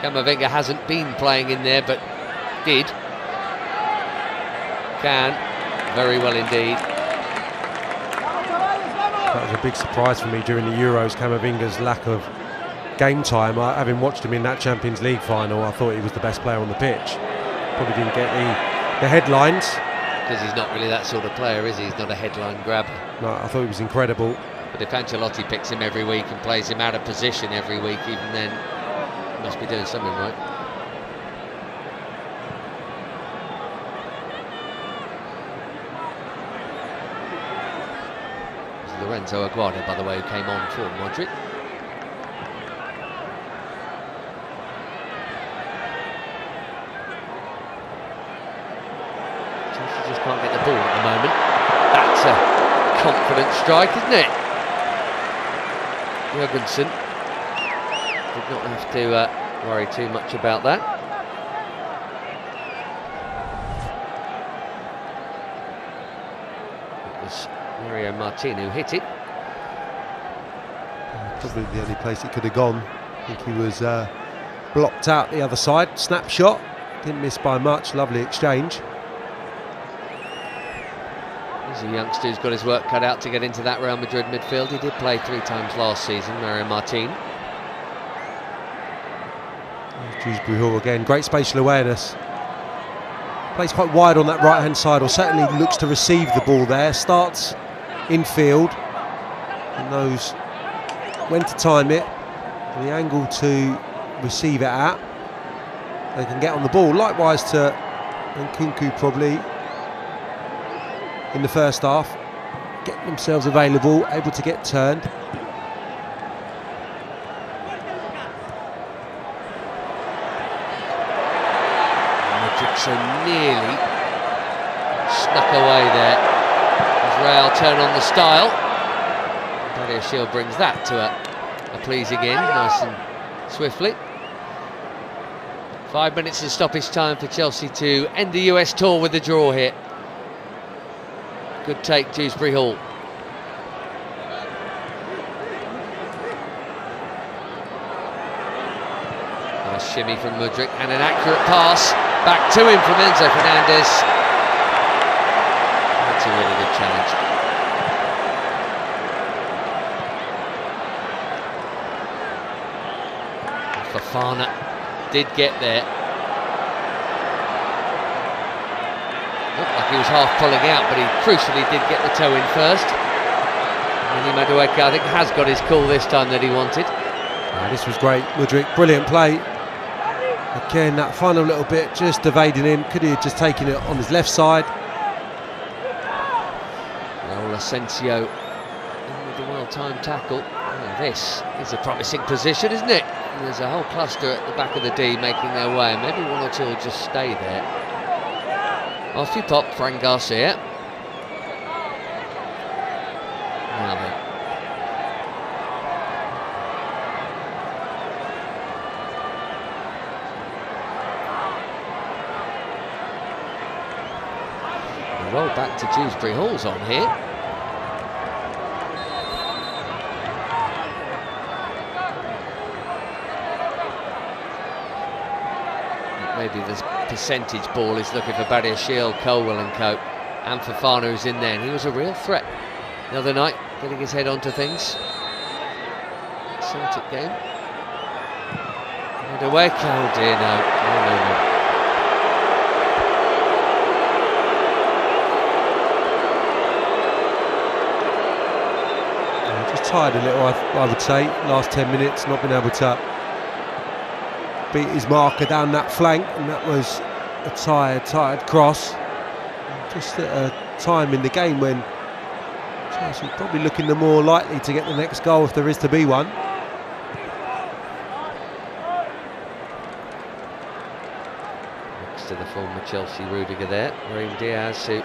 Camavinga hasn't been playing in there, but did. Can. Very well indeed. That was a big surprise for me during the Euros, Camavinga's lack of game time. Having watched him in that Champions League final, I thought he was the best player on the pitch. Probably didn't get the headlines. Because he's not really that sort of player, is he? He's not a headline grabber. No, I thought he was incredible. But if Ancelotti picks him every week and plays him out of position every week, even then, he must be doing something right. Lorenzo Aguado, by the way, who came on for Madrid. Chelsea just can't get the ball at the moment. That's a confident strike, isn't it? Jurgensen did not have to worry too much about that. It was Mario Martin who hit it. Probably the only place it could have gone. I think he was blocked out the other side. Snapshot, didn't miss by much. Lovely exchange. He's a youngster who's got his work cut out to get into that Real Madrid midfield. He did play 3 times last season, Mario Martin. Dewsbury Hall again, great spatial awareness. Plays quite wide on that right hand side, or certainly looks to receive the ball there. Starts infield and knows when to time it, the angle to receive it at. They can get on the ball. Likewise to Nkunku probably in the first half, get themselves available, able to get turned. Madrid so nearly snuck away there as Real turn on the style. Badiashile brings that to a pleasing end, nice and swiftly. 5 minutes of stoppage time for Chelsea to end the US tour with a draw here. Good take, Dewsbury Hall. Nice shimmy from Mudryk and an accurate pass back to him from Enzo Fernandez. That's a really good challenge. Fofana did get there. Looked like he was half pulling out, but he crucially did get the toe in first. And Madueke, I think, has got his call this time that he wanted. This was great, Mudryk, brilliant play. Again, that final little bit, just evading him. Could he have just taken it on his left side? Raul Asensio with a well-timed tackle. Oh, this is a promising position, isn't it? And there's a whole cluster at the back of the D making their way. Maybe one or two will just stay there. Off you pop, Fran Garcia. Now then. The roll back to Dewsbury Hall's on here. Maybe this percentage ball is looking for Badiashile, Colwell and co. And Fofana who's in there. And he was a real threat the other night, getting his head onto things. Celtic game. And away, oh dear, no. Just tired a little, I would say, last 10 minutes, not been able to beat his marker down that flank, and that was a tired cross. Just at a time in the game when Chelsea probably looking the more likely to get the next goal if there is to be one. Next to the former Chelsea Rudiger there, Brahim Diaz, who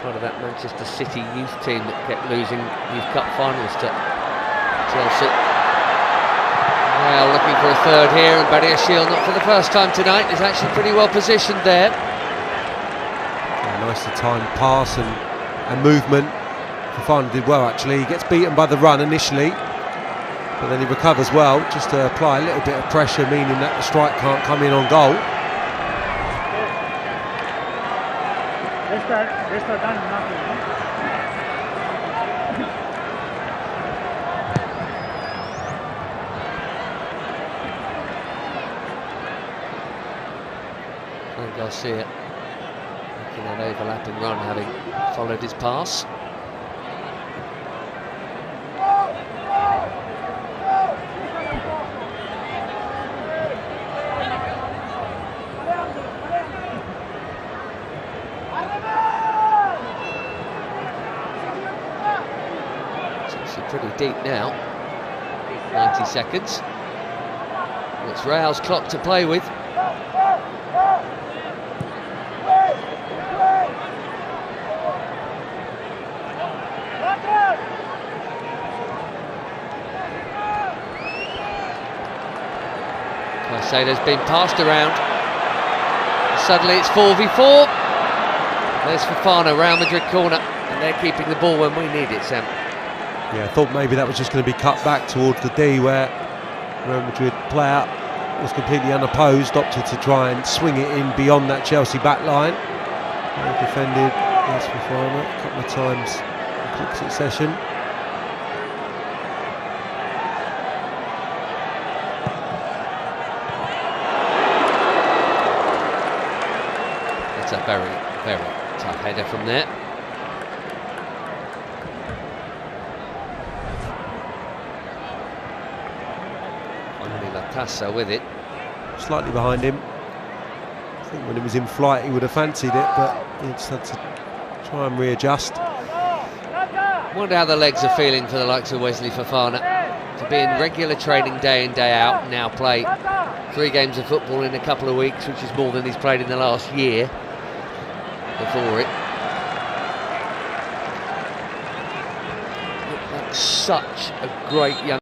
Part of that Manchester City youth team that kept losing Youth Cup finals to Chelsea. Now looking for a third here, and Badiashile, not for the first time tonight, is actually pretty well positioned there. Yeah, nicely timed pass and movement. Fofana did well actually. He gets beaten by the run initially, but then he recovers well, just to apply a little bit of pressure, meaning that the strike can't come in on goal. And Garcia making an overlapping run, having followed his pass. Pretty deep now. 90 seconds. It's Real's clock to play with. Caicedo's been passed around. Suddenly it's 4v4. There's Fofana, Real Madrid corner, and they're keeping the ball when we need it, Sam. Yeah, I thought maybe that was just going to be cut back towards the D, where Real Madrid player was completely unopposed, opted to try and swing it in beyond that Chelsea back line. Defended against Fofana a couple of times in quick succession. It's a very, very tough header from there. Tassa with it. Slightly behind him. I think when he was in flight he would have fancied it, but he just had to try and readjust. Wonder how the legs are feeling for the likes of Wesley Fofana. To be in regular training day in, day out, and now play 3 games of football in a couple of weeks, which is more than he's played in the last year before it. Looked like such a great young